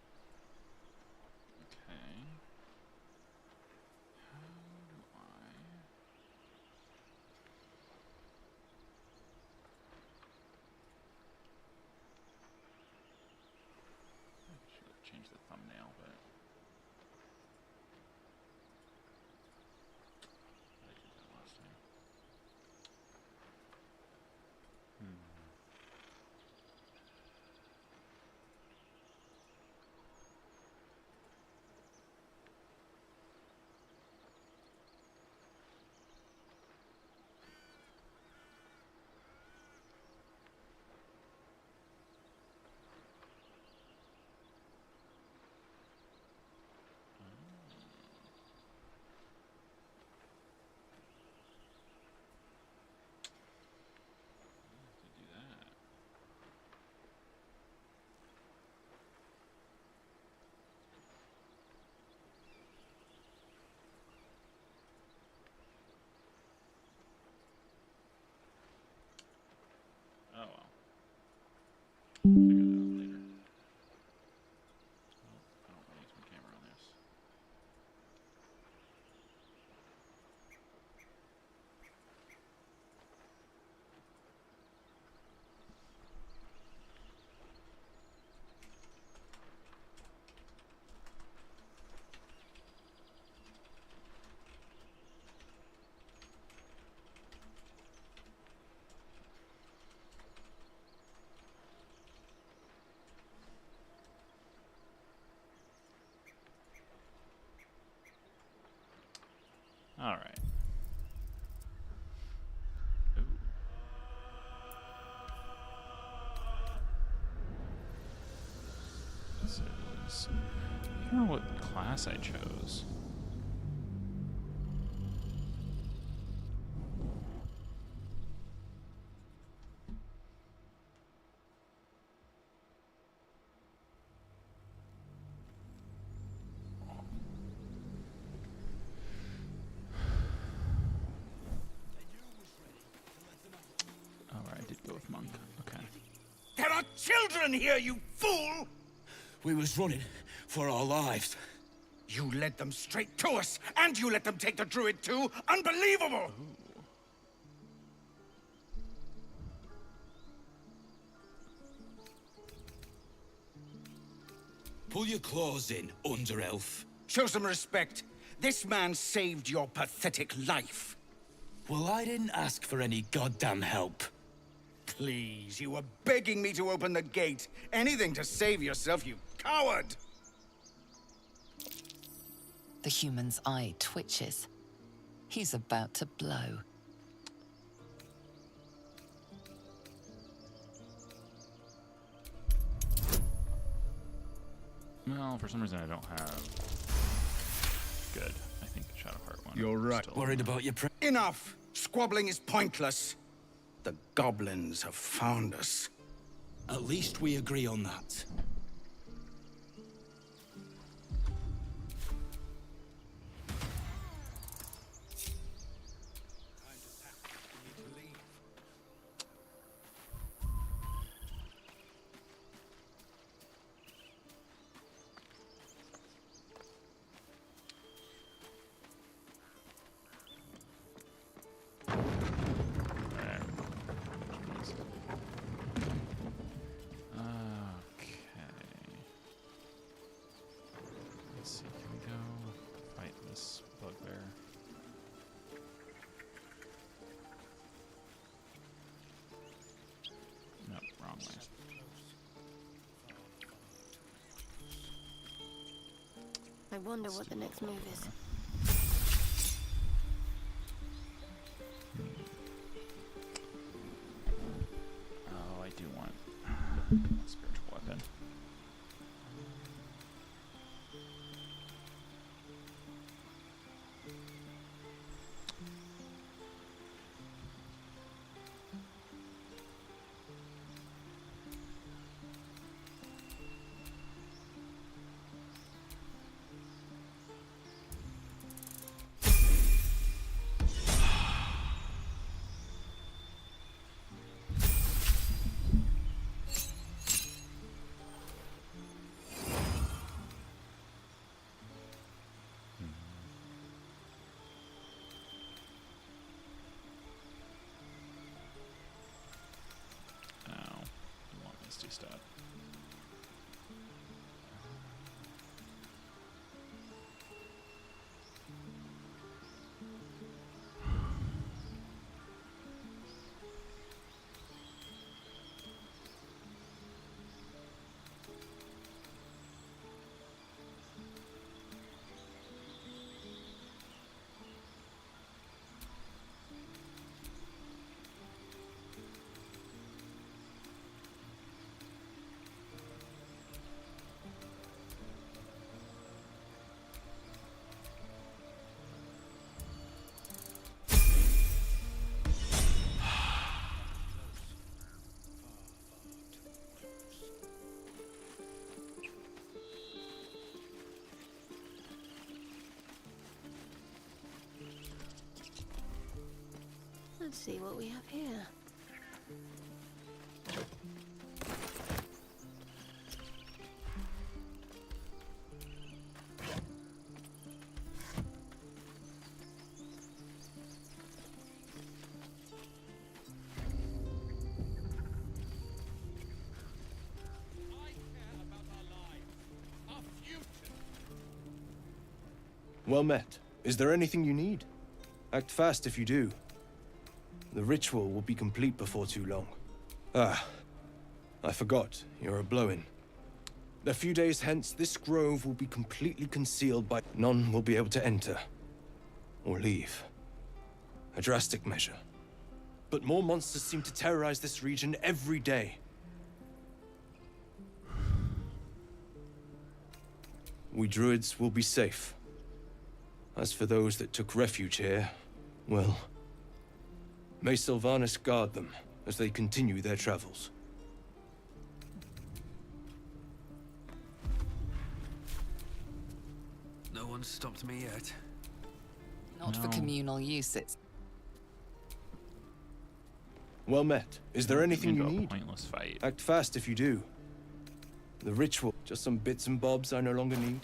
Speaker 1: Okay. How do I... should have changed the thumbnail, but... I did that last time. To do that. Oh well. Figure that out later. Oh, I don't want to use my camera on this. All right. Ooh. So it was, I don't know what class I chose.
Speaker 8: are children here, you fool! We was running for our lives. You led them straight to us, and you let them take the druid too? Unbelievable! Pull your claws in, under-elf. Show some respect. This man saved your pathetic life. Well, I didn't ask for any goddamn help. Please, you were begging me to open the gate. Anything to save yourself, you coward!
Speaker 11: The human's eye twitches. He's about to blow.
Speaker 1: Well, for some reason I don't have... Good. I think Shadowheart one.
Speaker 4: You're right.
Speaker 1: Still...
Speaker 8: Worried about your Enough! Squabbling is pointless. The goblins have found us. At least we agree on that.
Speaker 12: I wonder what the next move is.
Speaker 1: Oh, I do want a spiritual weapon. Stop.
Speaker 12: Let's see what we have here.
Speaker 13: Well met. Is there anything you need? Act fast if you do. The ritual will be complete before too long. Ah, I forgot. You're a blow-in. A few days hence, this grove will be completely concealed by... None will be able to enter. Or leave. A drastic measure. But more monsters seem to terrorize this region every day. We druids will be safe. As for those that took refuge here, well... May Sylvanas guard them as they continue their travels.
Speaker 14: No one's stopped me yet.
Speaker 11: Not for communal use, it's...
Speaker 13: Well met. Is there anything you
Speaker 1: Into a
Speaker 13: need?
Speaker 1: pointless fight.
Speaker 13: Act fast if you do. The ritual, just some bits and bobs I no longer need.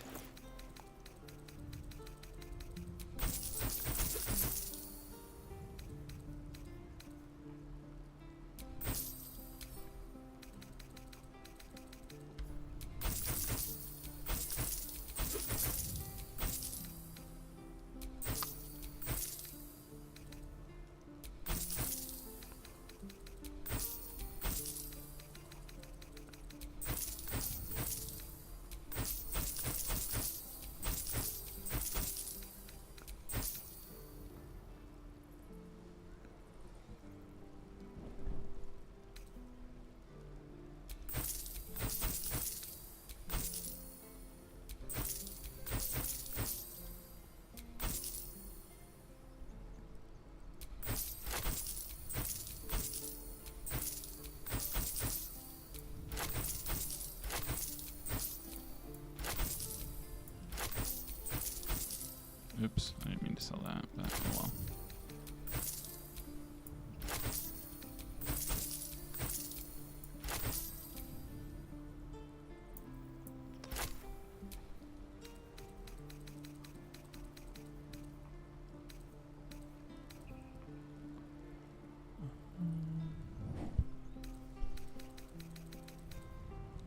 Speaker 1: Oops, I didn't mean to sell that, but oh well.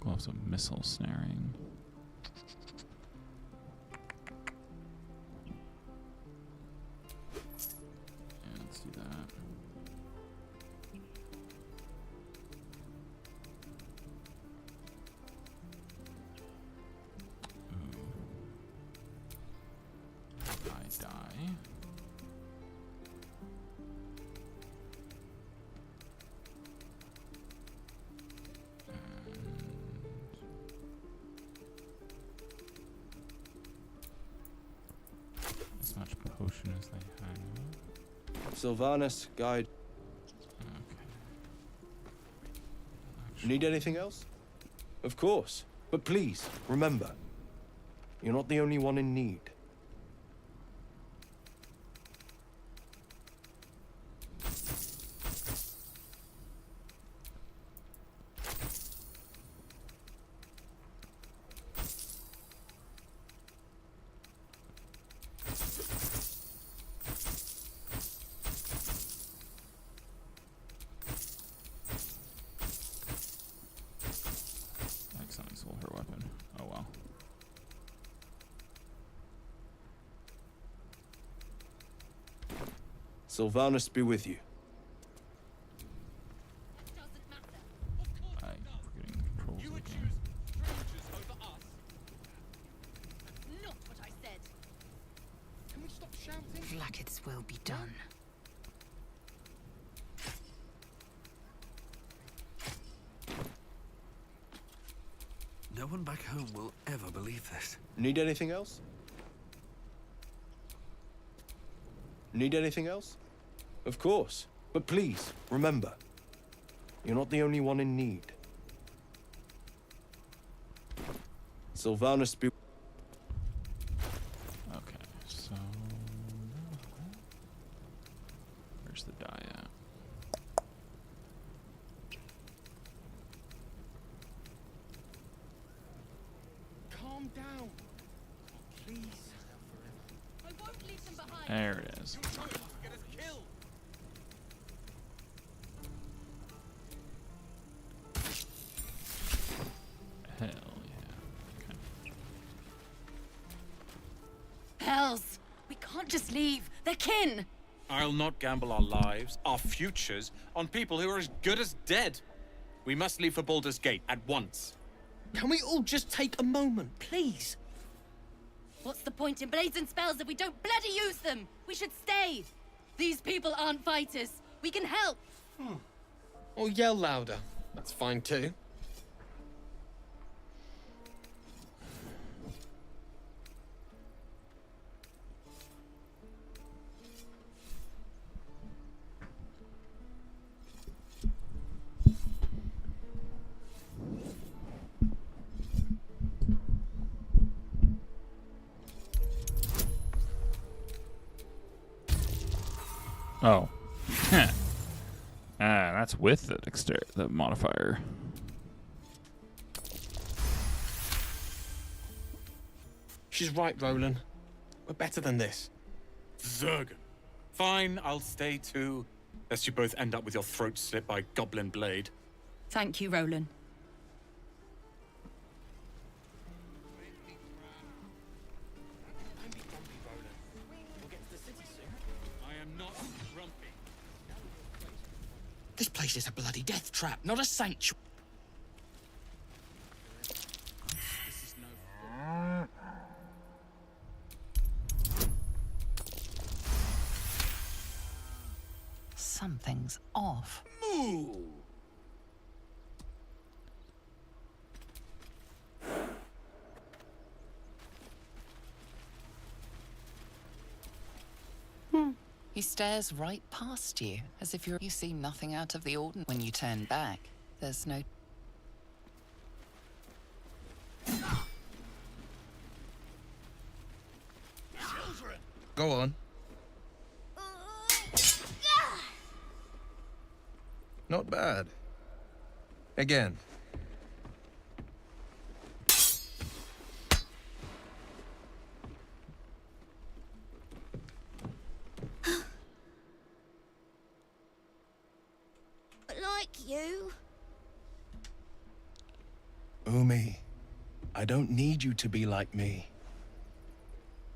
Speaker 1: Gloves of missile snaring. Yeah, let's do that. Ooh. Die. As much potion as they have.
Speaker 13: Sylvanas, guide. Need anything else? Of course. But please, remember, you're not the only one in need.
Speaker 1: Accidentally sold her weapon. Oh well.
Speaker 13: Sylvanas be with you.
Speaker 1: I'm forgetting controls of the game.
Speaker 15: Not what I said. Can we stop shouting?
Speaker 11: Vlaakith's will be done.
Speaker 14: No one back home will ever believe this.
Speaker 13: Need anything else? Need anything else? Of course. But please, remember, you're not the only one in need. Sylvanas be...
Speaker 1: Okay, so where's the die at?
Speaker 15: Calm down. Please. I won't leave them behind.
Speaker 1: There it is.
Speaker 15: Get us killed.
Speaker 1: Hell yeah. Okay.
Speaker 15: Hells. We can't just leave. They're kin.
Speaker 16: I'll not gamble our lives, our futures, on people who are as good as dead. We must leave for Baldur's Gate at once.
Speaker 15: Can we all just take a moment, please? What's the point in blades and spells if we don't bloody use them? We should stay. These people aren't fighters. We can help.
Speaker 17: Or yell louder. That's fine too.
Speaker 1: Oh. Ah, that's with the modifier.
Speaker 17: She's right, Roland. We're better than this.
Speaker 16: Zerg. Fine, I'll stay too. Lest you both end up with your throats slit by Goblin blade.
Speaker 15: Thank you, Roland.
Speaker 16: I am not grumpy.
Speaker 8: This place is a bloody death trap, not a sanctuary.
Speaker 11: Something's off.
Speaker 8: Moo!
Speaker 11: He stares right past you, as if you see nothing out of the ordinary. When you turn back, there's no...
Speaker 13: Go on. Not bad. Again.
Speaker 12: Like you.
Speaker 13: Umi, I don't need you to be like me.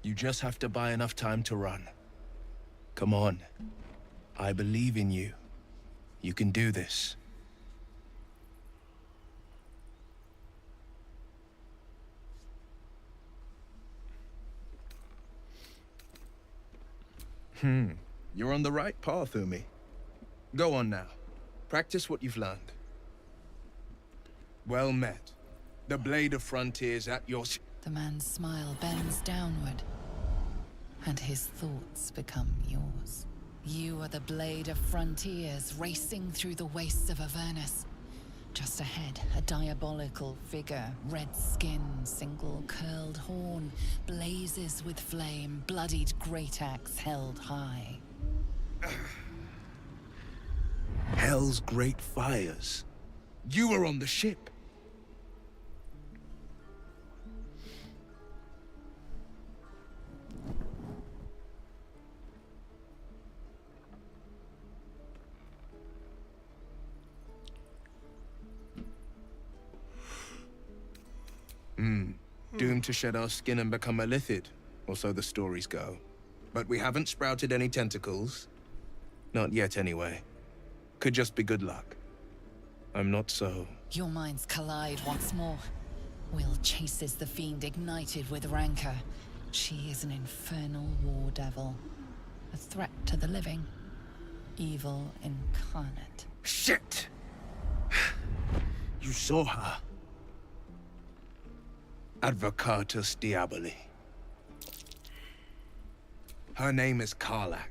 Speaker 13: You just have to buy enough time to run. Come on. I believe in you. You can do this. You're on the right path, Umi. Go on now. Practice what you've learned. Well met. The blade of frontiers at your...
Speaker 11: The man's smile bends downward, and his thoughts become yours. You are the blade of frontiers racing through the wastes of Avernus. Just ahead, a diabolical figure, red skin, single curled horn, blazes with flame, bloodied great axe held high.
Speaker 13: Hell's great fires. You were on the ship. Doomed to shed our skin and become a lithid, or so the stories go. But we haven't sprouted any tentacles. Not yet, anyway. Could just be good luck. I'm not so...
Speaker 11: Your minds collide once more. Will chases the fiend ignited with rancor. She is an infernal war devil. A threat to the living. Evil incarnate.
Speaker 13: Shit! You saw her. Advocatus Diaboli. Her name is Karlach,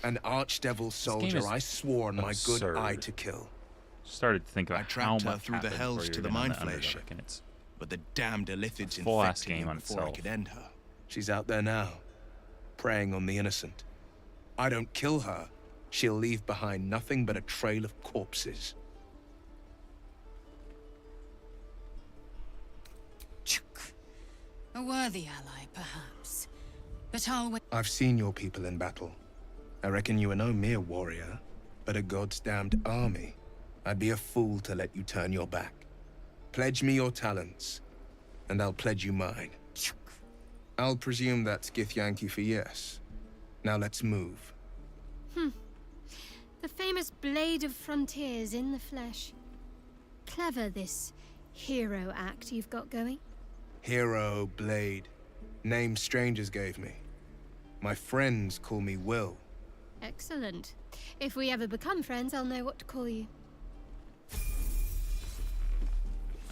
Speaker 13: an archdevil soldier I swore on my good eye to kill.
Speaker 1: Started to think about
Speaker 18: I trapped
Speaker 1: how
Speaker 18: her
Speaker 1: much
Speaker 18: through the
Speaker 1: happened
Speaker 18: hells
Speaker 1: before
Speaker 18: to
Speaker 1: you
Speaker 18: the
Speaker 1: were
Speaker 18: mind
Speaker 1: in the
Speaker 18: flash,
Speaker 1: Underdark, and it's
Speaker 18: but the damned Illithids
Speaker 1: full-ass
Speaker 18: infected
Speaker 1: game
Speaker 18: me
Speaker 1: on
Speaker 18: before I
Speaker 1: itself.
Speaker 18: could end her.
Speaker 13: She's out there now, preying on the innocent. I don't kill her, she'll leave behind nothing but a trail of corpses.
Speaker 15: A worthy ally, perhaps. But I'll wait.
Speaker 13: I've seen your people in battle. I reckon you are no mere warrior, but a god's damned army. I'd be a fool to let you turn your back. Pledge me your talents, and I'll pledge you mine. I'll presume that's Githyanki for yes. Now let's move.
Speaker 12: The famous Blade of Frontiers in the flesh. Clever, this hero act you've got going.
Speaker 13: Hero, Blade. Name strangers gave me. My friends call me Will.
Speaker 12: Excellent. If we ever become friends, I'll know what to call you.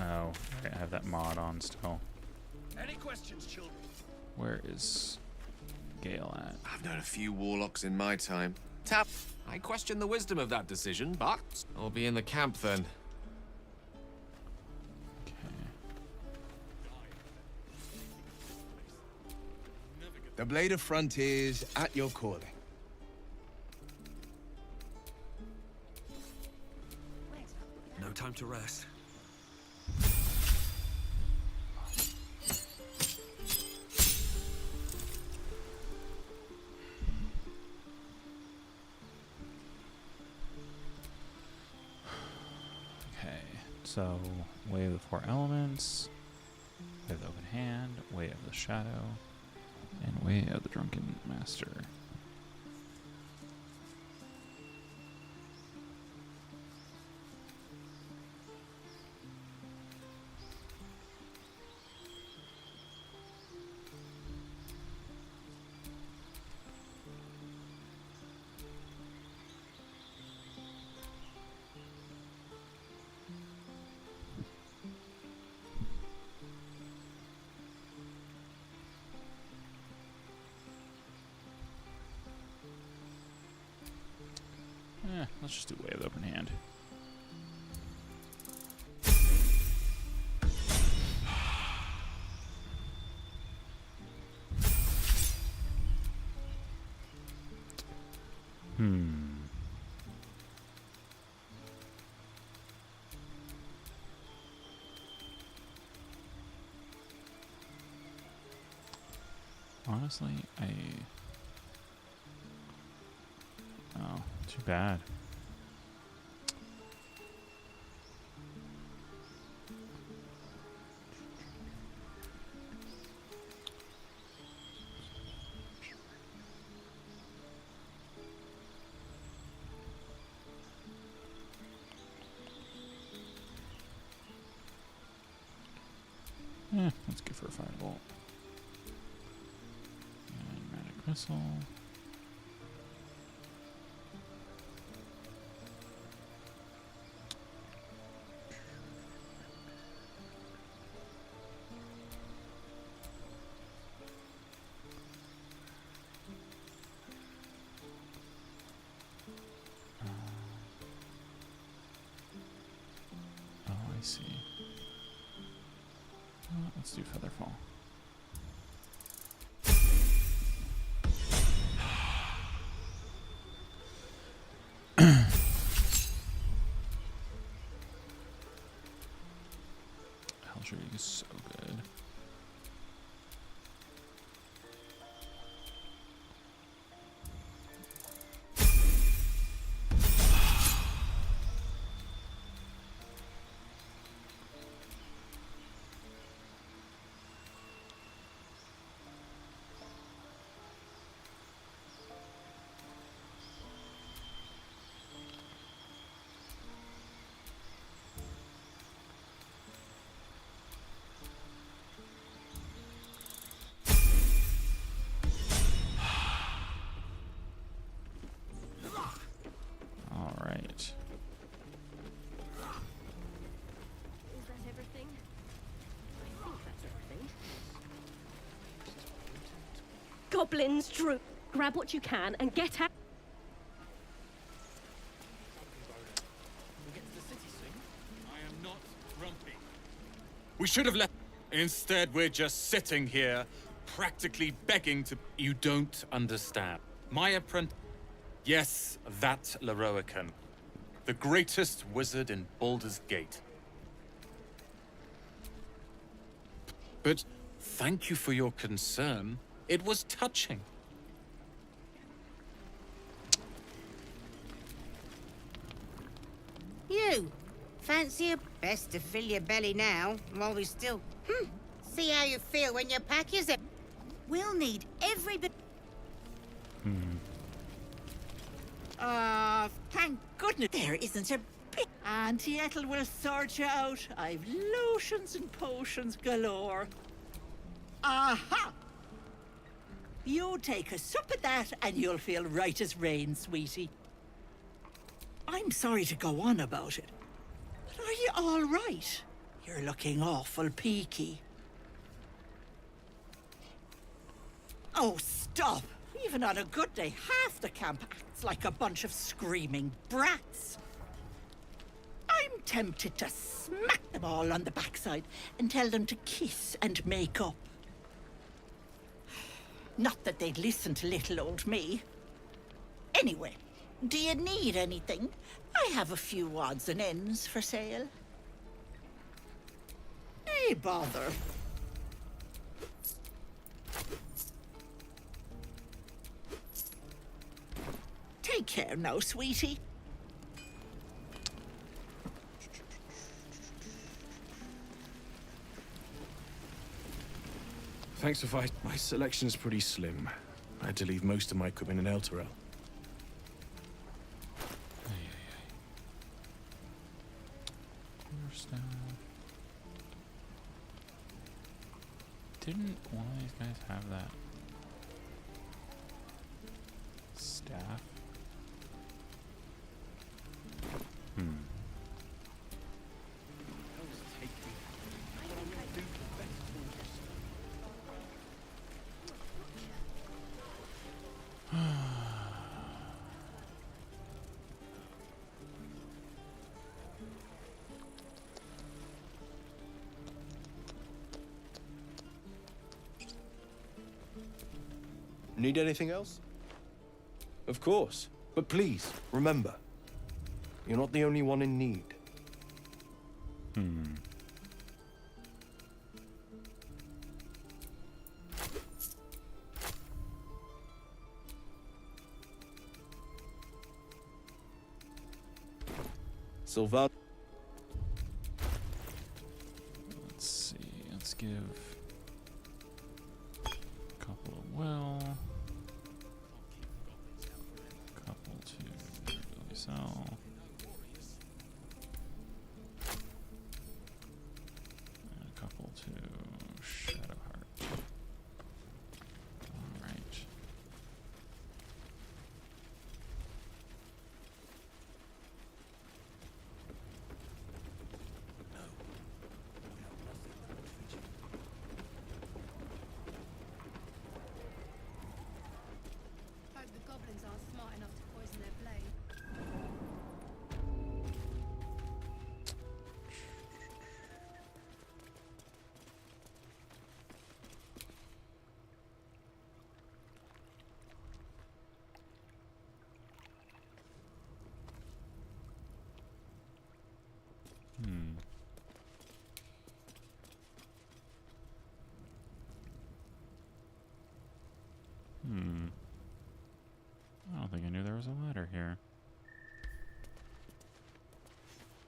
Speaker 1: Oh, I have that mod on still.
Speaker 18: Any questions, children?
Speaker 1: Where is Gale at?
Speaker 19: I've known a few warlocks in my time. I question the wisdom of that decision, but I'll be in the camp then.
Speaker 13: The Blade of Frontiers at your calling.
Speaker 14: to rest.
Speaker 1: Okay, so Way of the Four Elements, Way of the Open Hand, Way of the Shadow, and Way of the Drunken Master. Let's just do Way of the Open Hand. Honestly, oh, too bad. Let's go for a firebolt. And magic missile. Oh, I see. Let's do Featherfall. Helltree is so good.
Speaker 20: Goblins, Drew. Grab what you can and get out.
Speaker 16: I am not grumpy. We should have left. Instead, we're just sitting here, practically begging to. You don't understand. My apprentice. Yes, that Leroican. The greatest wizard in Baldur's Gate. But thank you for your concern. It was touching.
Speaker 21: You! Fancy a best to fill your belly now, while we still... See how you feel when your pack is it. We'll need every bit...
Speaker 22: Thank goodness there isn't a bit. Auntie Ethel will sort you out. I've lotions and potions galore. Aha! You take a sup of that and you'll feel right as rain, sweetie. I'm sorry to go on about it, but are you all right? You're looking awful peaky. Oh, stop! Even on a good day, half the camp acts like a bunch of screaming brats. I'm tempted to smack them all on the backside and tell them to kiss and make up. Not that they'd listen to little old me. Anyway, do you need anything? I have a few odds and ends for sale. Nay, bother. Take care now, sweetie.
Speaker 13: Thanks for fight. My selection's pretty slim. I had to leave most of my equipment in Elturel.
Speaker 1: Didn't one of these guys have that staff?
Speaker 13: Need anything else? Of course. But please, remember, you're not the only one in need. Sylvan.
Speaker 1: Let's see. Let's give a couple of will. Couple to Billy Sell. And a couple to Shadowheart. Alright.
Speaker 12: Hope the goblins aren't smart enough to poison their blade.
Speaker 1: I don't think I knew there was a ladder here.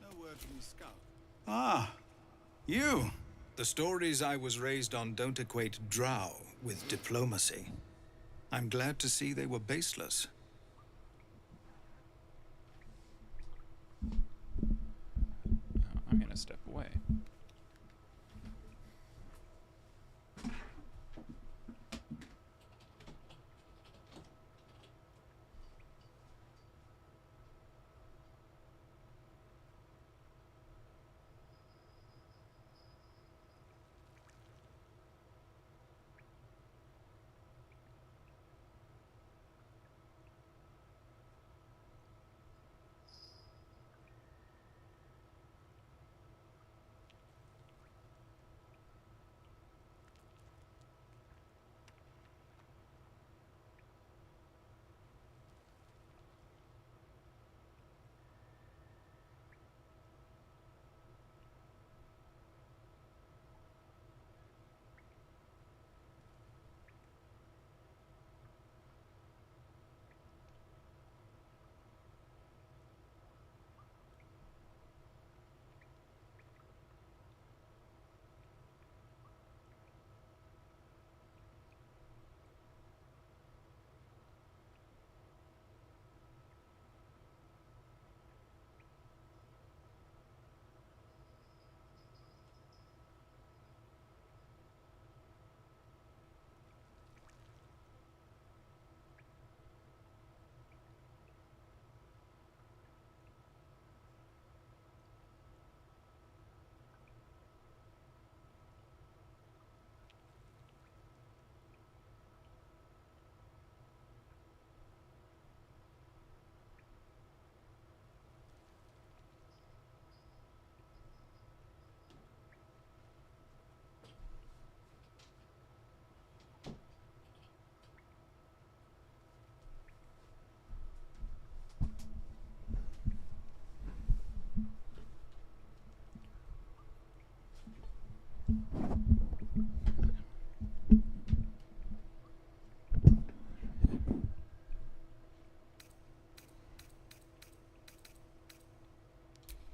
Speaker 18: No word from the scout. Ah, you. The stories I was raised on don't equate drow with diplomacy. I'm glad to see they were baseless.
Speaker 1: I'm gonna step away.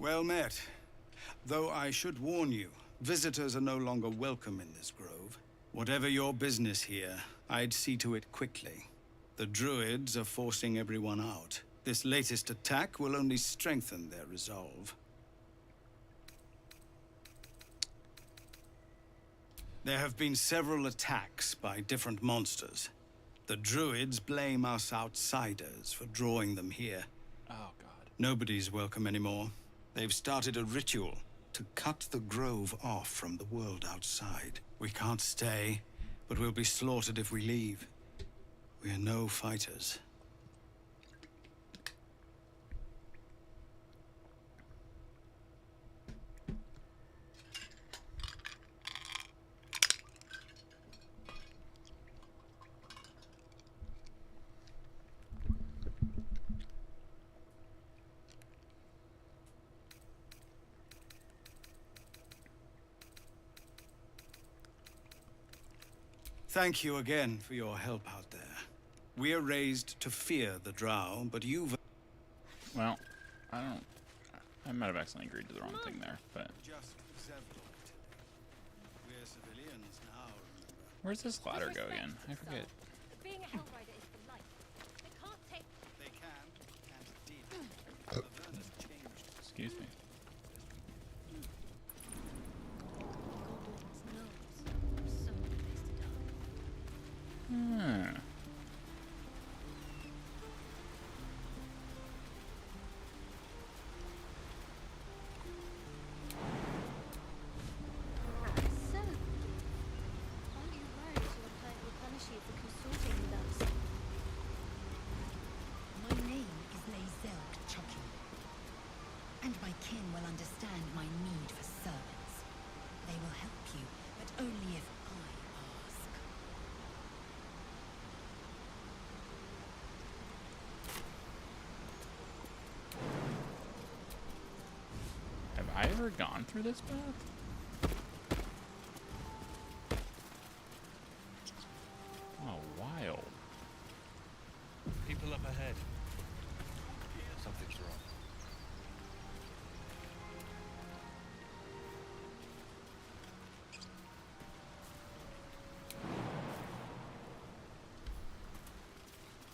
Speaker 18: Well met. Though I should warn you, visitors are no longer welcome in this grove. Whatever your business here, I'd see to it quickly. The druids are forcing everyone out. This latest attack will only strengthen their resolve. There have been several attacks by different monsters. The druids blame us outsiders for drawing them here.
Speaker 16: Oh, God.
Speaker 18: Nobody's welcome anymore. They've started a ritual to cut the grove off from the world outside. We can't stay, but we'll be slaughtered if we leave. We're no fighters. Thank you again for your help out there. We are raised to fear the drow, but you've...
Speaker 1: Well, I might have accidentally agreed to the wrong thing there, but...
Speaker 18: We're civilians now, remember.
Speaker 1: Where's this ladder go again? I forget.
Speaker 20: Being a Hellrider is for life. They can't take...
Speaker 18: They can, and did. Avernus changed.
Speaker 1: Excuse me. Hmm.
Speaker 12: So, aren't you worried your client will punish you for consorting with us?
Speaker 11: My name is Lae'zel Chucky, and my kin will understand my need for servants. They will help you, but only if I ask.
Speaker 1: Have I ever gone through this path? Oh, wild.
Speaker 16: People up ahead. Something's wrong.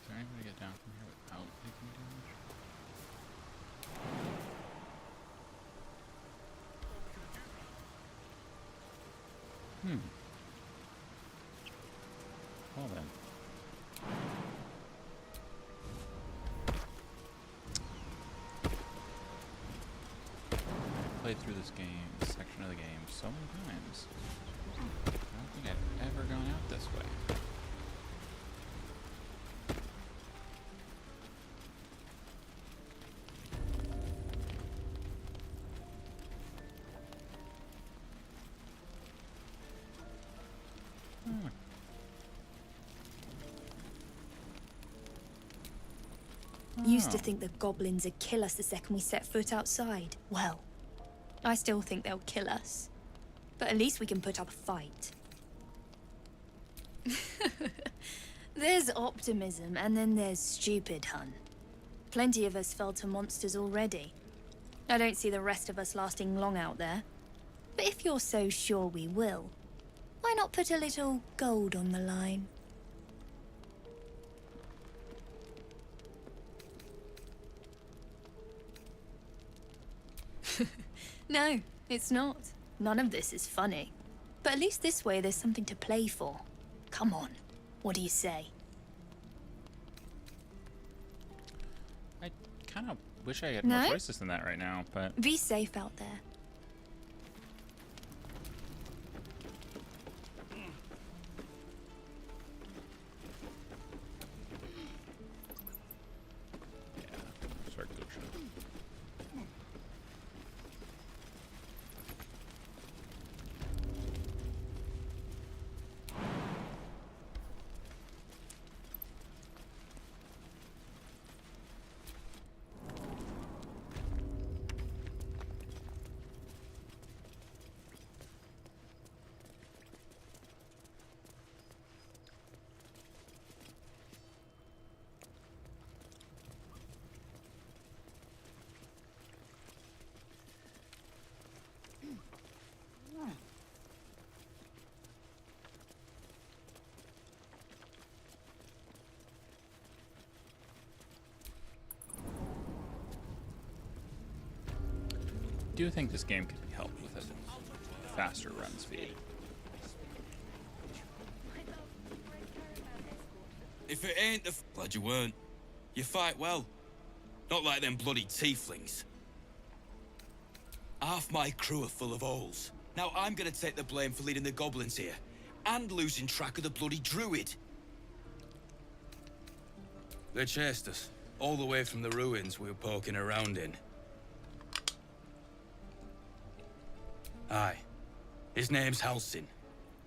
Speaker 1: Is there any way to get down from here without taking damage? Well then. I played through this section of the game so many times. I don't think I've ever gone out this way.
Speaker 2: Used to think the goblins would kill us the second we set foot outside. Well, I still think they'll kill us. But at least we can put up a fight. There's optimism, and then there's stupid, hun. Plenty of us fell to monsters already. I don't see the rest of us lasting long out there. But if you're so sure we will, why not put a little gold on the line? No, it's not. None of this is funny. But at least this way there's something to play for. Come on, what do you say?
Speaker 1: I kind of wish I had
Speaker 2: No?
Speaker 1: more choices than that right now, but...
Speaker 2: Be safe out there.
Speaker 1: Circular shot. do think this game could be helped with a faster run speed.
Speaker 5: If it ain't the glad you weren't. You fight well. Not like them bloody tieflings. Half my crew are full of holes. Now I'm gonna take the blame for leading the goblins here. And losing track of the bloody druid. They chased us. All the way from the ruins we were poking around in. Aye. His name's Halsin.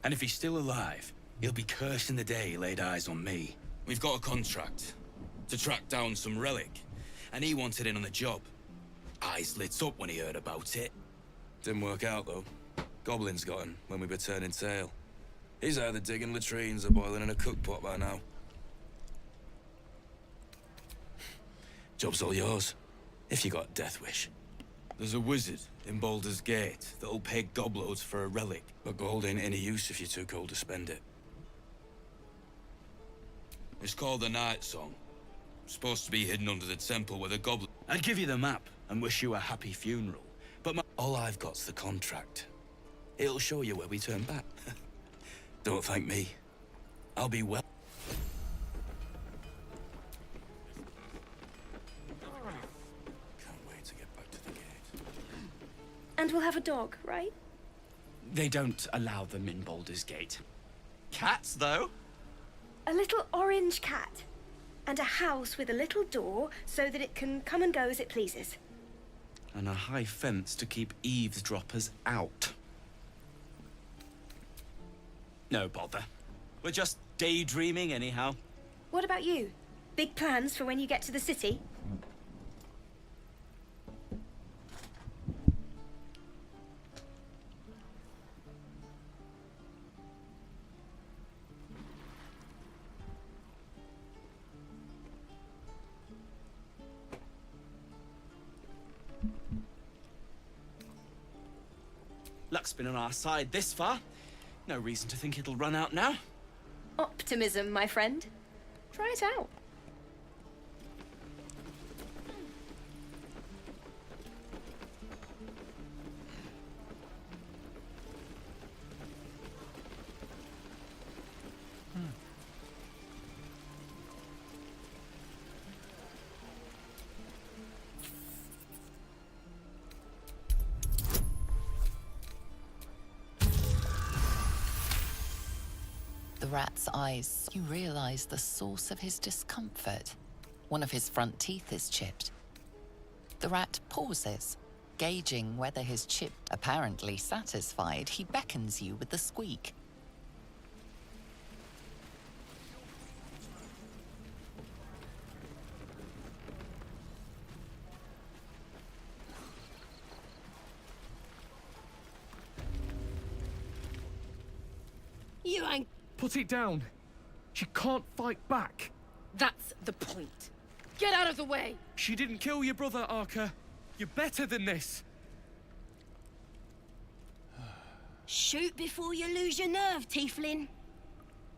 Speaker 5: And if he's still alive, he'll be cursing the day he laid eyes on me. We've got a contract to track down some relic, and he wanted in on the job. Eyes lit up when he heard about it. Didn't work out, though. Goblins got him when we were turning tail. He's either digging latrines or boiling in a cookpot by now. Job's all yours, if you got a death wish. There's a wizard in Baldur's Gate that'll pay gobloads for a relic, but gold ain't any use if you're too cold to spend it. It's called the Night Song. Supposed to be hidden under the temple with a goblin. I'd give you the map and wish you a happy funeral, but all I've got's the contract. It'll show you where we turn back. Don't thank me. I'll be well. Can't wait to get back to the gate.
Speaker 20: And we'll have a dog, right?
Speaker 7: They don't allow them in Baldur's Gate. Cats, though?
Speaker 20: A little orange cat. And a house with a little door so that it can come and go as it pleases.
Speaker 7: And a high fence to keep eavesdroppers out. No bother. We're just daydreaming anyhow.
Speaker 20: What about you? Big plans for when you get to the city?
Speaker 7: Luck's been on our side this far. No reason to think it'll run out now.
Speaker 20: Optimism, my friend. Try it out.
Speaker 11: The rat's eyes, you realize the source of his discomfort. One of his front teeth is chipped. The rat pauses, gauging whether his chip apparently satisfied. He beckons you with the squeak.
Speaker 15: You ain't...
Speaker 17: Put it down. She can't fight back.
Speaker 15: That's the point. Get out of the way!
Speaker 17: She didn't kill your brother, Arca. You're better than this.
Speaker 23: Shoot before you lose your nerve, Tiefling.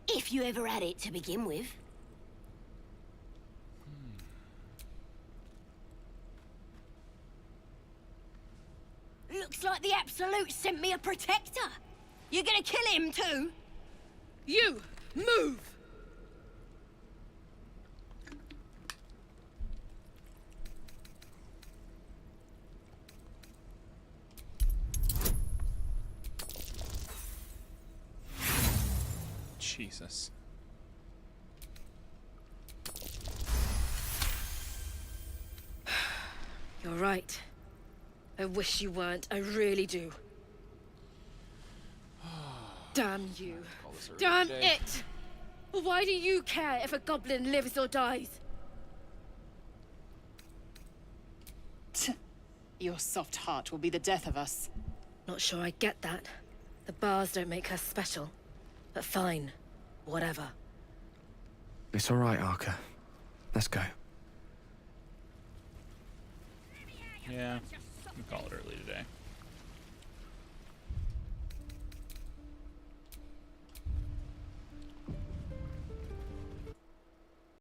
Speaker 23: If you ever had it to begin with. Looks like the Absolute sent me a protector. You gonna kill him too?
Speaker 15: You! Move!
Speaker 1: Jesus.
Speaker 15: You're right. I wish you weren't. I really do. Damn you. Damn it! Why do you care if a goblin lives or dies?
Speaker 24: Your soft heart will be the death of us.
Speaker 15: Not sure I get that. The bars don't make her special. But fine. Whatever.
Speaker 17: It's all right, Arca. Let's go.
Speaker 1: Yeah, we call it early today.